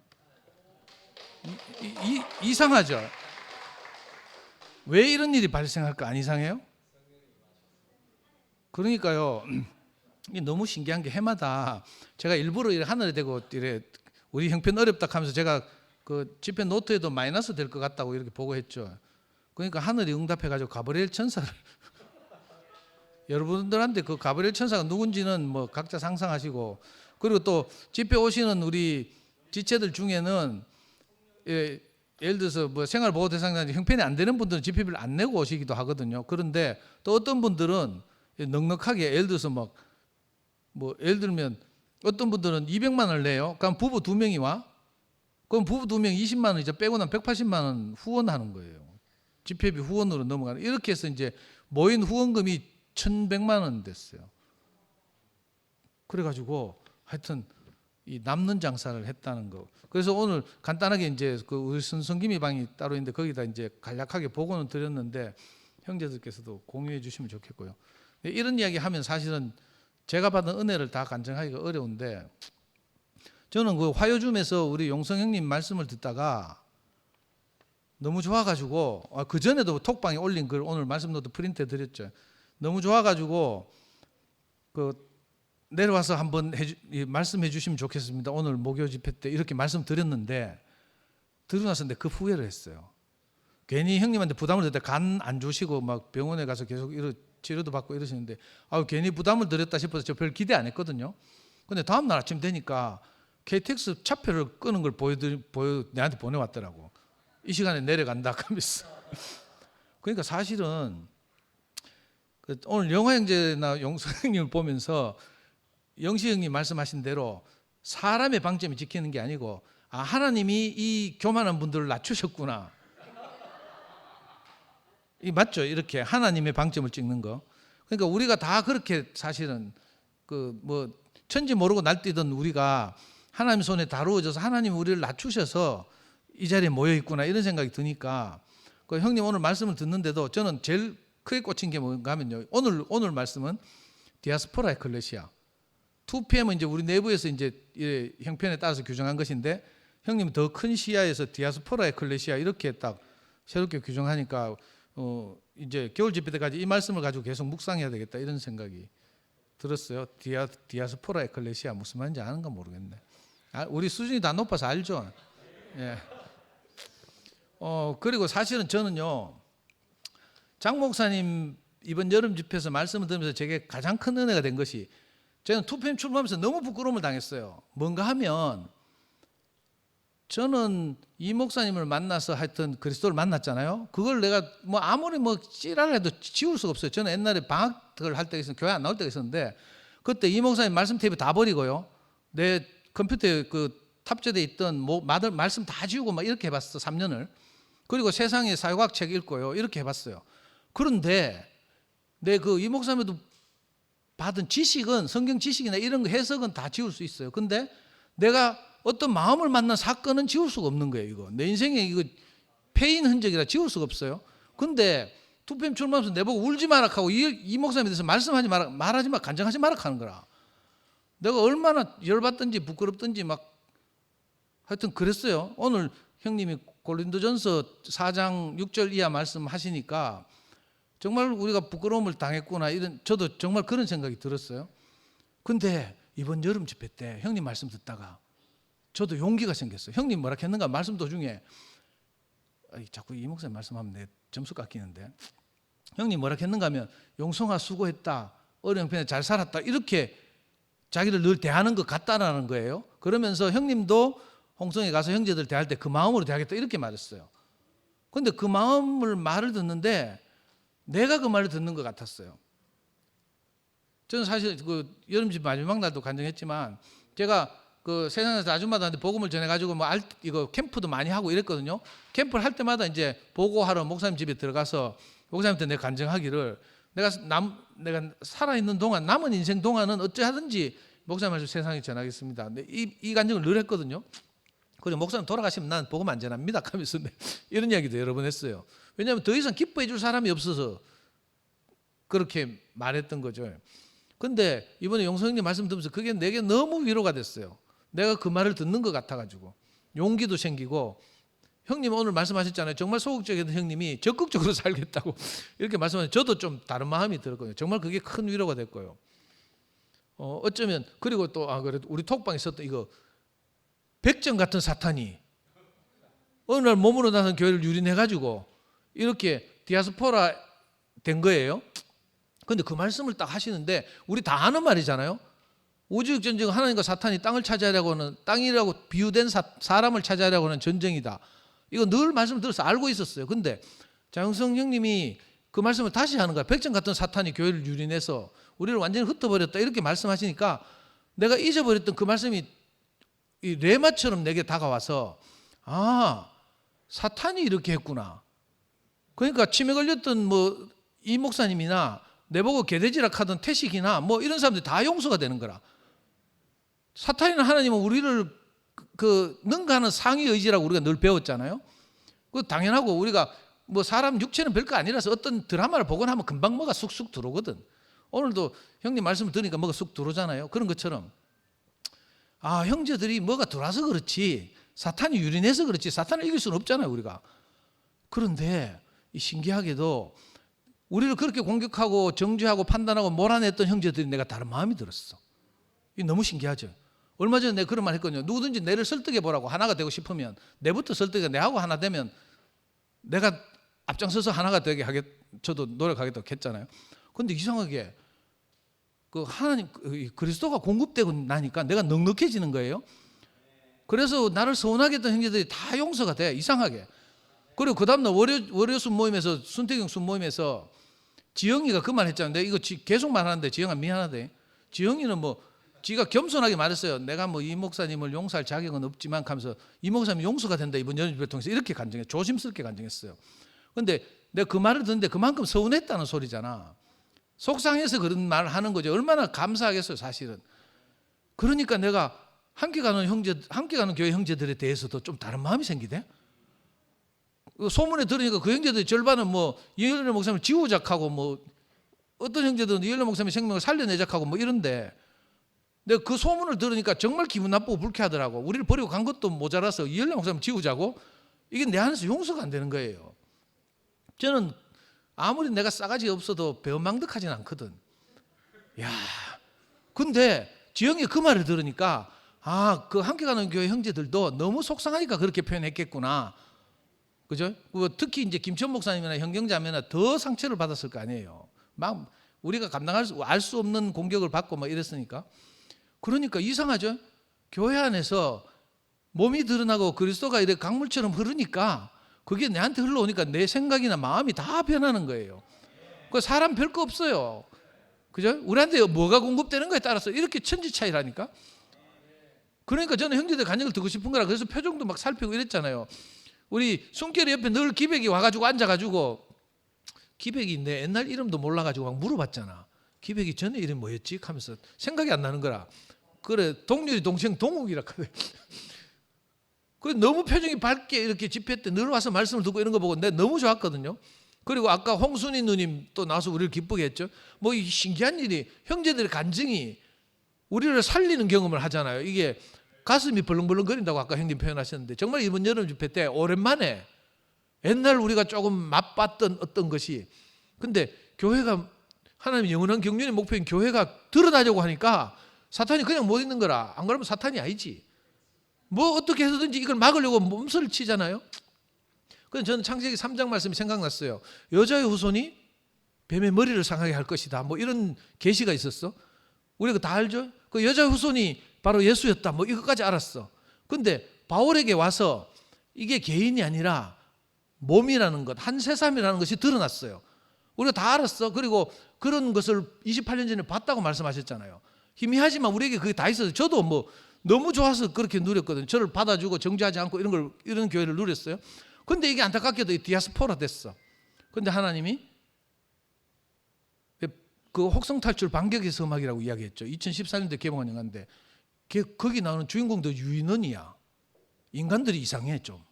이상하죠? 왜 이런 일이 발생할까? 안 이상해요? 그러니까요. 이게 너무 신기한 게 해마다 제가 일부러 이래 하늘에 대고 이래 우리 형편 어렵다 하면서 제가 그 집회 노트에도 마이너스 될 것 같다고 이렇게 보고했죠. 그러니까 하늘이 응답해가지고 가브리엘 천사를 여러분들한테 그 가브리엘 천사가 누군지는 뭐 각자 상상하시고, 그리고 또 집회 오시는 우리 지체들 중에는 예를 들어서 뭐 생활보호 대상자 형편이 안 되는 분들은 집회비를 안 내고 오시기도 하거든요. 그런데 또 어떤 분들은 넉넉하게 예를 들어서 뭐 예를 들면 어떤 분들은 200만 원을 내요. 그럼 부부 2명이 와. 그럼 부부 2명 20만 원 이제 빼고 나면 180만 원 후원하는 거예요. 집회비 후원으로 넘어가는. 이렇게 해서 이제 모인 후원금이 1,100만 원 됐어요. 그래가지고 하여튼 이 남는 장사를 했다는 거. 그래서 오늘 간단하게 이제 그 우리 선성김이 방이 따로 있는데 거기다 이제 간략하게 보고는 드렸는데 형제들께서도 공유해 주시면 좋겠고요. 이런 이야기 하면 사실은 제가 받은 은혜를 다 간증하기가 어려운데, 저는 그 화요줌에서 우리 용성 형님 말씀을 듣다가 너무 좋아가지고 그 전에도 톡방에 올린 글 오늘 말씀 노트 프린트해 드렸죠. 너무 좋아가지고 그 내려와서 한번 말씀해 주시면 좋겠습니다. 오늘 목요 집회 때 이렇게 말씀드렸는데 들고 나서 그 후회를 했어요. 괜히 형님한테 부담을 드렸다. 간 안 좋으시고 막 병원에 가서 계속 치료도 받고 이러시는데 괜히 부담을 드렸다 싶어서 저 별 기대 안 했거든요. 근데 다음 날 아침 되니까 KTX 차표를 끄는 걸 내한테 보내왔더라고. 이 시간에 내려간다 하면서. 그러니까 사실은 오늘 영화 형제나 용서 형님을 보면서 영시 형님 말씀하신 대로 사람의 방점이 지키는 게 아니고 하나님이 이 교만한 분들을 낮추셨구나. 이 맞죠? 이렇게 하나님의 방점을 찍는 거. 그러니까 우리가 다 그렇게 사실은 천지 모르고 날뛰던 우리가 하나님 손에 다루어져서 하나님이 우리를 낮추셔서 이 자리에 모여 있구나 이런 생각이 드니까 그 형님 오늘 말씀을 듣는데도 저는 제일 크게 꽂힌 게 뭔가 하면요. 오늘 말씀은 디아스포라 에클레시아. 2PM은 이제 우리 내부에서 이제 형편에 따라서 규정한 것인데 형님 더 큰 시야에서 디아스포라 에클레시아 이렇게 딱 새롭게 규정하니까 이제 겨울 집회 때까지 이 말씀을 가지고 계속 묵상해야 되겠다 이런 생각이 들었어요. 디아스포라 에클레시아 무슨 말인지 아는가 모르겠네. 우리 수준이 다 높아서 알죠. 예. 그리고 사실은 저는요, 장 목사님 이번 여름 집회에서 말씀을 들으면서 제게 가장 큰 은혜가 된 것이, 저는 2PM 출범하면서 너무 부끄러움을 당했어요. 뭔가 하면 저는 이 목사님을 만나서 하여튼 그리스도를 만났잖아요. 그걸 내가 아무리 찌랄을 해도 지울 수가 없어요. 저는 옛날에 방학을 할 때가 있었는데 교회 안 나올 때가 있었는데 그때 이 목사님 말씀 테이프 다 버리고요. 내 컴퓨터에 탑재돼 있던 말씀 다 지우고 막 이렇게 해봤어. 3년을. 그리고 세상의 사회과학 책 읽고요. 이렇게 해봤어요. 그런데 내 그 이 목사님도 받은 지식은 성경 지식이나 이런 거 해석은 다 지울 수 있어요. 근데 내가 어떤 마음을 만난 사건은 지울 수가 없는 거예요. 이거 내 인생에 이거 패인 흔적이라 지울 수가 없어요. 근데 투팸 출마하면서 내보고 울지 마라 하고 이 목사님에 대해서 말씀하지 마라, 말하지 마, 간증하지 마라 하는 거라. 내가 얼마나 열받든지 부끄럽든지 막 하여튼 그랬어요. 오늘 형님이 고린도전서 4장 6절 이하 말씀하시니까 정말 우리가 부끄러움을 당했구나, 이런 저도 정말 그런 생각이 들었어요. 근데 이번 여름 집회 때 형님 말씀 듣다가 저도 용기가 생겼어요. 형님 뭐라 했는가 말씀 도중에 자꾸 이 목사님 말씀하면 내 점수 깎이는데, 형님 뭐라 했는가 하면 용성아 수고했다, 어려운 편에 잘 살았다, 이렇게 자기를 늘 대하는 것 같다라는 거예요. 그러면서 형님도 홍성에 가서 형제들 대할 때 그 마음으로 대하겠다 이렇게 말했어요. 그런데 그 말을 듣는데 내가 그 말을 듣는 것 같았어요. 저는 사실 그 여름집 마지막 날도 간증했지만 제가 그 세상에서 아줌마들한테 복음을 전해가지고 뭐 이거 캠프도 많이 하고 이랬거든요. 캠프를 할 때마다 이제 보고하러 목사님 집에 들어가서 목사님한테 내가 간증하기를 내가 살아있는 동안, 남은 인생 동안은 어찌하든지 목사님 말씀 세상에 전하겠습니다. 이 간증을 늘 했거든요. 그리고 목사님 돌아가시면 난 복음 안 전합니다 하면서 이런 이야기도 여러 번 했어요. 왜냐하면 더 이상 기뻐해 줄 사람이 없어서 그렇게 말했던 거죠. 근데 이번에 용성님 말씀 들으면서 그게 내게 너무 위로가 됐어요. 내가 그 말을 듣는 것 같아가지고 용기도 생기고, 형님 오늘 말씀하셨잖아요. 정말 소극적이던 형님이 적극적으로 살겠다고 이렇게 말씀하셨는데 저도 좀 다른 마음이 들었거든요. 정말 그게 큰 위로가 됐고요. 어쩌면 그리고 또 그래도 우리 톡방에 있었던 이거 백정 같은 사탄이 어느 날 몸으로 나선 교회를 유린해가지고 이렇게 디아스포라 된 거예요. 근데 그 말씀을 딱 하시는데 우리 다 아는 말이잖아요. 우주적 전쟁은 하나님과 사탄이 땅을 차지하려고 하는, 땅이라고 비유된 사람을 차지하려고 하는 전쟁이다. 이거 늘 말씀 들어서 알고 있었어요. 근데 장영성 형님이 그 말씀을 다시 하는 거야. 백정 같은 사탄이 교회를 유린해서 우리를 완전히 흩어버렸다 이렇게 말씀하시니까 내가 잊어버렸던 그 말씀이 이 레마처럼 내게 다가와서 사탄이 이렇게 했구나. 그러니까 치매 걸렸던 뭐 이 목사님이나 내보고 개돼지락 하던 태식이나 뭐 이런 사람들이 다 용서가 되는 거라. 사탄이나 하나님은 우리를 그 능가하는 상위 의지라고 우리가 늘 배웠잖아요. 그 당연하고 우리가 뭐 사람 육체는 별거 아니라서 어떤 드라마를 보거나 하면 금방 뭐가 쑥쑥 들어오거든. 오늘도 형님 말씀을 들으니까 뭐가 쑥 들어오잖아요. 그런 것처럼 형제들이 뭐가 들어와서 그렇지, 사탄이 유린해서 그렇지 사탄을 이길 수는 없잖아요 우리가. 그런데 신기하게도 우리를 그렇게 공격하고 정죄하고 판단하고 몰아냈던 형제들이 내가 다른 마음이 들었어. 이 너무 신기하죠. 얼마 전에 내가 그런 말 했거든요. 누구든지 내를 설득해 보라고, 하나가 되고 싶으면 내부터 설득해, 내하고 하나 되면 내가 앞장서서 하나가 되게 저도 노력하겠다고 했잖아요. 그런데 이상하게 그 하나님 그리스도가 공급되고 나니까 내가 넉넉해지는 거예요. 그래서 나를 서운하게 했던 형제들이 다 용서가 돼, 이상하게. 그리고 그 다음날 월요 순모임에서, 순태경 순모임에서 지영이가 그 말 했잖아요. 내가 이거 계속 말하는데 지영아 미안하대. 지영이는 뭐 지가 겸손하게 말했어요. 내가 뭐 이 목사님을 용서할 자격은 없지만 하면서 이 목사님 용서가 된다 이번 연주를 통해서 이렇게 간증해, 조심스럽게 간증했어요. 그런데 내가 그 말을 듣는데 그만큼 서운했다는 소리잖아. 속상해서 그런 말을 하는 거죠. 얼마나 감사하겠어요 사실은. 그러니까 내가 함께 가는 교회 형제들에 대해서도 좀 다른 마음이 생기대. 소문에 들으니까 그 형제들이 절반은 뭐 이현래 목사님을 지우작하고 뭐 어떤 형제들은 이현래 목사님의 생명을 살려내작하고 뭐 이런데, 내가 그 소문을 들으니까 정말 기분 나쁘고 불쾌하더라고. 우리를 버리고 간 것도 모자라서 이현래 목사님 지우자고? 이게 내 안에서 용서가 안 되는 거예요. 저는 아무리 내가 싸가지가 없어도 배은망덕하진 않거든. 근데 지영이 그 말을 들으니까 그 함께 가는 교회 형제들도 너무 속상하니까 그렇게 표현했겠구나. 그죠? 특히 이제 김천 목사님이나 현경자매나 더 상처를 받았을 거 아니에요. 막 우리가 알 수 없는 공격을 받고 막 이랬으니까. 그러니까 이상하죠? 교회 안에서 몸이 드러나고 그리스도가 이렇게 강물처럼 흐르니까 그게 내한테 흘러오니까 내 생각이나 마음이 다 변하는 거예요. 그 사람 별거 없어요. 그죠? 우리한테 뭐가 공급되는 거에 따라서 이렇게 천지 차이라니까. 그러니까 저는 형제들 간증을 듣고 싶은 거라 그래서 표정도 막 살피고 이랬잖아요. 우리 손길이 옆에 늘 기백이 와가지고 앉아가지고 기백이 내 옛날 이름도 몰라가지고 막 물어봤잖아. 기백이 전에 이름 뭐였지? 하면서 생각이 안 나는 거라. 그래 동률이 동생 동욱이라 그래. 그 너무 표정이 밝게 이렇게 집회 때 늘 와서 말씀을 듣고 이런 거 보고 내가 너무 좋았거든요. 그리고 아까 홍순희 누님 또 나와서 우리를 기쁘게 했죠. 뭐 이 신기한 일이 형제들의 간증이 우리를 살리는 경험을 하잖아요. 이게 가슴이 벌렁벌렁거린다고 아까 형님 표현하셨는데 정말 이번 여름 집회 때 오랜만에 옛날 우리가 조금 맛봤던 어떤 것이 근데 교회가 하나님의 영원한 경륜의 목표인 교회가 드러나려고 하니까 사탄이 그냥 못 있는 거라. 안 그러면 사탄이 아니지. 뭐 어떻게 해서든지 이걸 막으려고 몸서리를 치잖아요. 그래서 저는 창세기 3장 말씀이 생각났어요. 여자의 후손이 뱀의 머리를 상하게 할 것이다. 뭐 이런 계시가 있었어. 우리가 다 알죠. 그 여자의 후손이 바로 예수였다. 뭐 이것까지 알았어. 근데 바울에게 와서 이게 개인이 아니라 몸이라는 것, 한 세삼이라는 것이 드러났어요. 우리가 다 알았어. 그리고 그런 것을 28년 전에 봤다고 말씀하셨잖아요. 희미하지만 우리에게 그게 다 있어서 저도 뭐 너무 좋아서 그렇게 누렸거든요. 저를 받아주고 정죄하지 않고 이런 교회를 누렸어요. 근데 이게 안타깝게도 디아스포라 됐어. 근데 하나님이 그 혹성탈출 반격의 음악이라고 이야기했죠. 2014년도에 개봉한 영화인데 거기 나오는 주인공도 유인원이야. 인간들이 이상해 좀.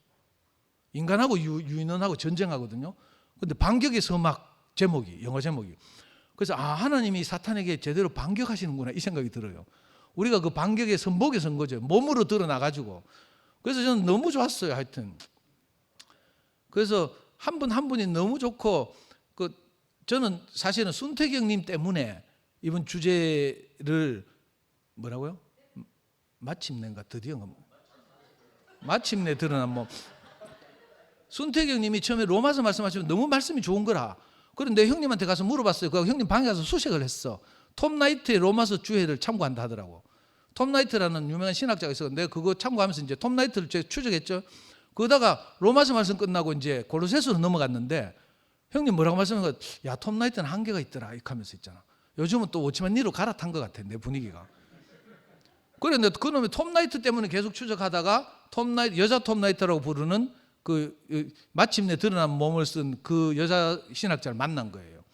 인간하고 유인원하고 전쟁하거든요. 근데 반격의 음악 제목이 영화 제목이. 그래서 하나님이 사탄에게 제대로 반격하시는구나 이 생각이 들어요. 우리가 그 반격의 선복에 선 거죠. 몸으로 드러나가지고. 그래서 저는 너무 좋았어요. 하여튼. 그래서 한 분 한 분이 너무 좋고 저는 사실은 순태경님 때문에 이번 주제를 뭐라고요? 마침내인가 드디어인가 마침내 드러난 몸. 순태경님이 처음에 로마서 말씀하시면 너무 말씀이 좋은 거라. 그런데 형님한테 가서 물어봤어요. 그 형님 방에 가서 수색을 했어. 톰 나이트의 로마서 주해를 참고한다 하더라고. 톰 나이트라는 유명한 신학자가 있어. 내가 그거 참고하면서 이제 톰 나이트를 제가 추적했죠. 그러다가 로마서 말씀 끝나고 이제 골로새서로 넘어갔는데 형님 뭐라고 말씀한 거? 야, 톰 나이트는 한계가 있더라. 이렇게 하면서 있잖아. 요즘은 또 오치만 니로 갈아탄 것 같아. 내 분위기가. 그런데 그놈의 톰 나이트 때문에 계속 추적하다가 여자 톰 나이트라고 부르는 그 마침내 드러난 몸을 쓴 그 여자 신학자를 만난 거예요.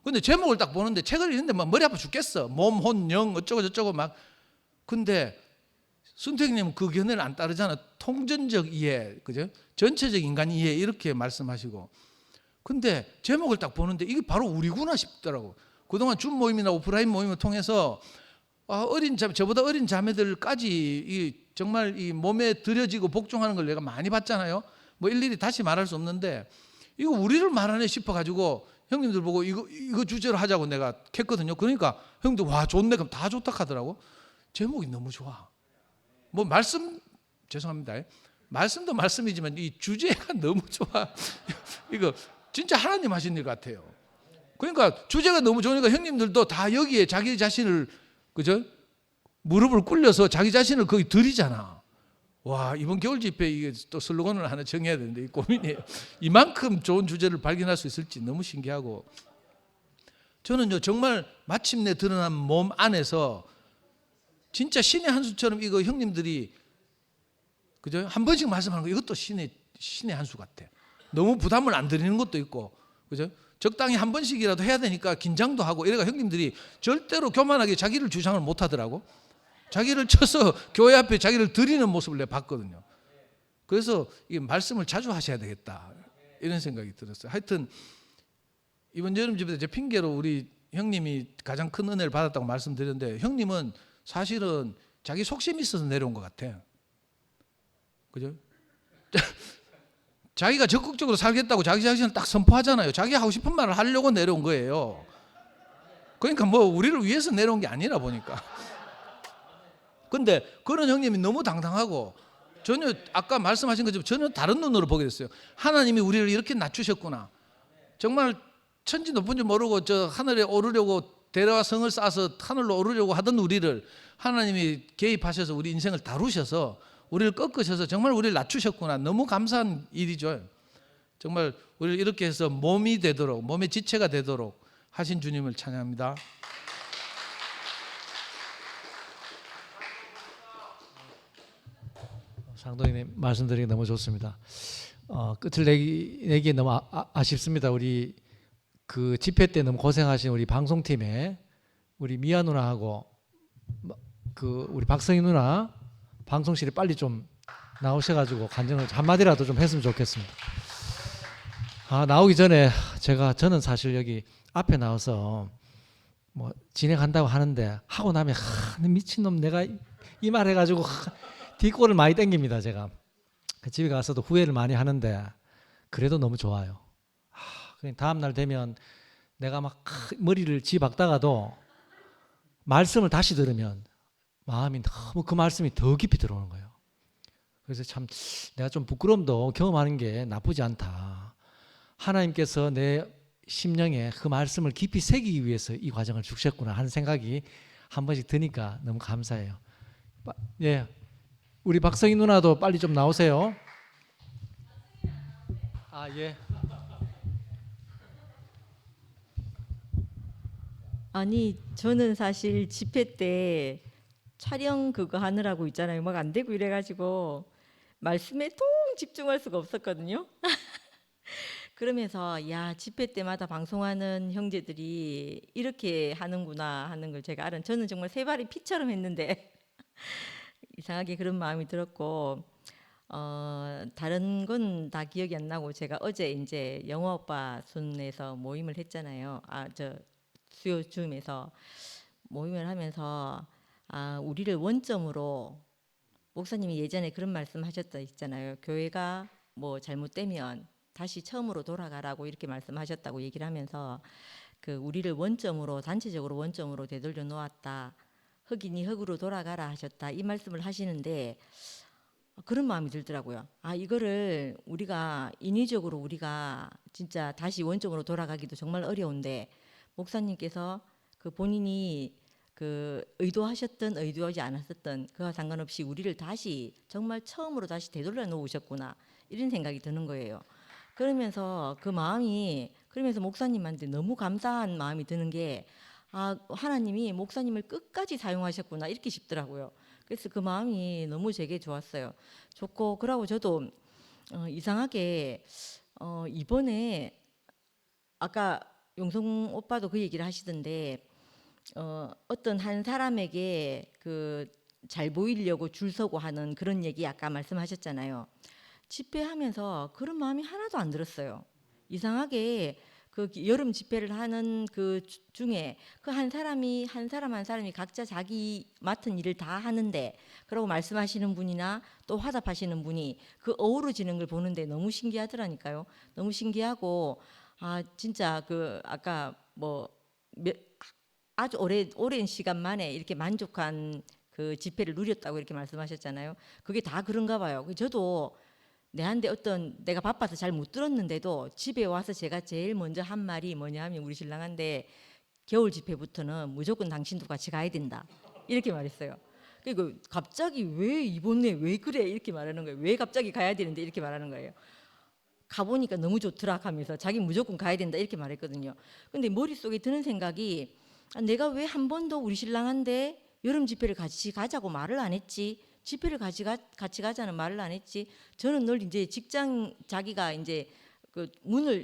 근데 제목을 딱 보는데 책을 읽는데 막 머리 아파 죽겠어. 몸, 혼, 영 어쩌고 저쩌고 막. 근데 순택님은 그 견해를 안 따르잖아. 통전적 이해, 그죠? 전체적 인간 이해 이렇게 말씀하시고. 근데 제목을 딱 보는데 이게 바로 우리구나 싶더라고. 그동안 줌 모임이나 오프라인 모임을 통해서 저보다 어린 자매들까지 정말 이 몸에 들여지고 복종하는 걸 내가 많이 봤잖아요. 뭐 일일이 다시 말할 수 없는데 이거 우리를 말하네 싶어가지고 형님들 보고 이거 주제로 하자고 내가 했거든요. 그러니까 형님들 와 좋네 그럼 다 좋다 하더라고. 제목이 너무 좋아. 뭐 죄송합니다. 말씀도 말씀이지만 이 주제가 너무 좋아. 이거 진짜 하나님 하신 일 같아요. 그러니까 주제가 너무 좋으니까 형님들도 다 여기에 자기 자신을 그죠? 무릎을 꿇려서 자기 자신을 거기 들이잖아. 와 이번 겨울 집회 이게 또 슬로건을 하나 정해야 되는데 이 고민이에요. 이만큼 좋은 주제를 발견할 수 있을지 너무 신기하고 저는요 정말 마침내 드러난 몸 안에서 진짜 신의 한 수처럼 이거 형님들이 그죠? 한 번씩 말씀하는 거 이것도 신의 한 수 같아. 너무 부담을 안 드리는 것도 있고 그죠? 적당히 한 번씩이라도 해야 되니까 긴장도 하고 이래가 형님들이 절대로 교만하게 자기를 주장을 못 하더라고. 자기를 쳐서 교회 앞에 자기를 드리는 모습을 내가 봤거든요. 그래서 이 말씀을 자주 하셔야 되겠다 이런 생각이 들었어요. 하여튼 이번 여름 집회 제 핑계로 우리 형님이 가장 큰 은혜를 받았다고 말씀드렸는데 형님은 사실은 자기 속심이 있어서 내려온 것 같아. 그죠? 자기가 적극적으로 살겠다고 자기 자신을 딱 선포하잖아요. 자기 하고 싶은 말을 하려고 내려온 거예요. 그러니까 뭐 우리를 위해서 내려온 게 아니라 보니까. 근데 그런 형님이 너무 당당하고 전혀 아까 말씀하신 것처럼 전혀 다른 눈으로 보게 됐어요. 하나님이 우리를 이렇게 낮추셨구나. 정말 천지 높은 줄 모르고 저 하늘에 오르려고 대려와 성을 쌓아서 하늘로 오르려고 하던 우리를 하나님이 개입하셔서 우리 인생을 다루셔서 우리를 꺾으셔서 정말 우리를 낮추셨구나. 너무 감사한 일이죠. 정말 우리를 이렇게 해서 몸이 되도록 몸의 지체가 되도록 하신 주님을 찬양합니다. 장로님 말씀드리기 너무 좋습니다. 끝을 내기 너무 아쉽습니다. 우리 그 집회 때 너무 고생하신 우리 방송팀에 우리 미아 누나하고 그 우리 박성희 누나 방송실에 빨리 좀 나오셔가지고 간증을 한마디라도 좀 했으면 좋겠습니다. 나오기 전에 저는 사실 여기 앞에 나와서 뭐 진행한다고 하는데 하고 나면 미친놈 내가 이 말 해가지고 뒷골을 많이 땡깁니다. 제가 집에 가서도 후회를 많이 하는데 그래도 너무 좋아요. 다음 날 되면 내가 막 머리를 쥐박다가도 말씀을 다시 들으면 마음이 너무 그 말씀이 더 깊이 들어오는 거예요. 그래서 참 내가 좀 부끄러움도 경험하는 게 나쁘지 않다. 하나님께서 내 심령에 그 말씀을 깊이 새기기 위해서 이 과정을 주셨구나 하는 생각이 한 번씩 드니까 너무 감사해요. 예, 우리 박성희 누나도 빨리 좀 나오세요. 예. 아니 저는 사실 집회 때 촬영 그거 하느라고 있잖아요. 막 안 되고 이래가지고 말씀에 통 집중할 수가 없었거든요. 그러면서 야 집회 때마다 방송하는 형제들이 이렇게 하는구나 하는 걸 제가 알은. 저는 정말 세 발이 피처럼 했는데 이상하게 그런 마음이 들었고 다른 건 다 기억이 안 나고 제가 어제 이제 영화 오빠 순에서 모임을 했잖아요. 수요 줌에서 모임을 하면서 우리를 원점으로 목사님이 예전에 그런 말씀 하셨다 있잖아요. 교회가 뭐 잘못되면 다시 처음으로 돌아가라고 이렇게 말씀하셨다고 얘기를 하면서 그 우리를 원점으로 단체적으로 원점으로 되돌려 놓았다. 흙이니 흙으로 돌아가라 하셨다. 이 말씀을 하시는데 그런 마음이 들더라고요. 이거를 우리가 인위적으로 우리가 진짜 다시 원점으로 돌아가기도 정말 어려운데 목사님께서 그 본인이 그 의도하셨든 의도하지 않았었든 그와 상관없이 우리를 다시 정말 처음으로 다시 되돌려 놓으셨구나 이런 생각이 드는 거예요. 그러면서 그 마음이 그러면서 목사님한테 너무 감사한 마음이 드는 게 하나님이 목사님을 끝까지 사용하셨구나 이렇게 싶더라고요. 그래서 그 마음이 너무 제게 좋았어요. 좋고 그러고 저도 이상하게 이번에 아까 용성 오빠도 그 얘기를 하시던데 어떤 한 사람에게 그 잘 보이려고 줄 서고 하는 그런 얘기 아까 말씀하셨잖아요. 집회하면서 그런 마음이 하나도 안 들었어요. 이상하게 그 여름 집회를 하는 그 중에 그 한 사람이 한 사람이 각자 자기 맡은 일을 다 하는데 그러고 말씀하시는 분이나 또 화답하시는 분이 그 어우러지는 걸 보는데 너무 신기하더라니까요. 너무 신기하고 진짜 그 아까 뭐 아주 오랜 시간 만에 이렇게 만족한 그 집회를 누렸다고 이렇게 말씀하셨잖아요. 그게 다 그런가 봐요. 저도 내한테 내가 바빠서 잘 못 들었는데도 집에 와서 제가 제일 먼저 한 말이 뭐냐 하면 우리 신랑한테 겨울 집회부터는 무조건 당신도 같이 가야 된다 이렇게 말했어요. 그리고 갑자기 왜 이번에 왜 그래 이렇게 말하는 거예요. 왜 갑자기 가야 되는데 이렇게 말하는 거예요. 가보니까 너무 좋더라 하면서 자기 무조건 가야 된다 이렇게 말했거든요. 근데 머릿속에 드는 생각이 내가 왜 한 번도 우리 신랑한테 여름 집회를 같이 가자고 말을 안 했지? 집회를 같이 가자는 말을 안 했지? 저는 늘 이제 직장 자기가 이제 그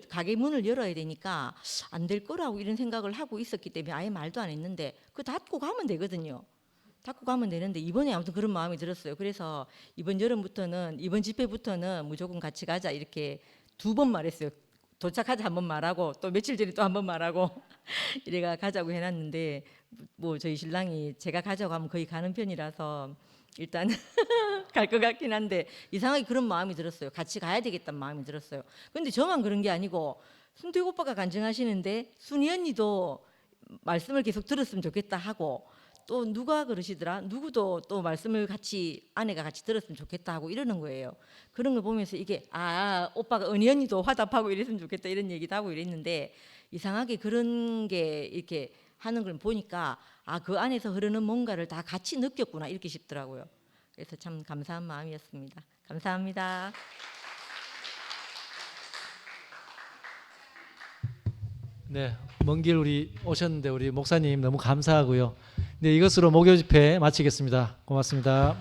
가게 문을 열어야 되니까 안 될 거라고 이런 생각을 하고 있었기 때문에 아예 말도 안 했는데 그 닫고 가면 되거든요. 닫고 가면 되는데 이번에 아무튼 그런 마음이 들었어요. 그래서 이번 집회부터는 무조건 같이 가자 이렇게 2번 말했어요. 도착하자 한 번 말하고 또 며칠 전에 또 한 번 말하고 이래가 가자고 해놨는데 뭐 저희 신랑이 제가 가자고 하면 거의 가는 편이라서 일단 갈 것 같긴 한데 이상하게 그런 마음이 들었어요. 같이 가야 되겠다는 마음이 들었어요. 근데 저만 그런 게 아니고 순택 오빠가 간증하시는데 순희 언니도 말씀을 계속 들었으면 좋겠다 하고 또 누가 그러시더라? 누구도 또 말씀을 아내가 같이 들었으면 좋겠다 하고 이러는 거예요. 그런 걸 보면서 이게 오빠가 은희 언니도 화답하고 이랬으면 좋겠다 이런 얘기도 하고 이랬는데 이상하게 그런 게 이렇게 하는 걸 보니까 그 안에서 흐르는 뭔가를 다 같이 느꼈구나 이렇게 싶더라고요. 그래서 참 감사한 마음이었습니다. 감사합니다. 네, 먼 길 우리 오셨는데 우리 목사님 너무 감사하고요. 네, 이것으로 목요 집회 마치겠습니다. 고맙습니다.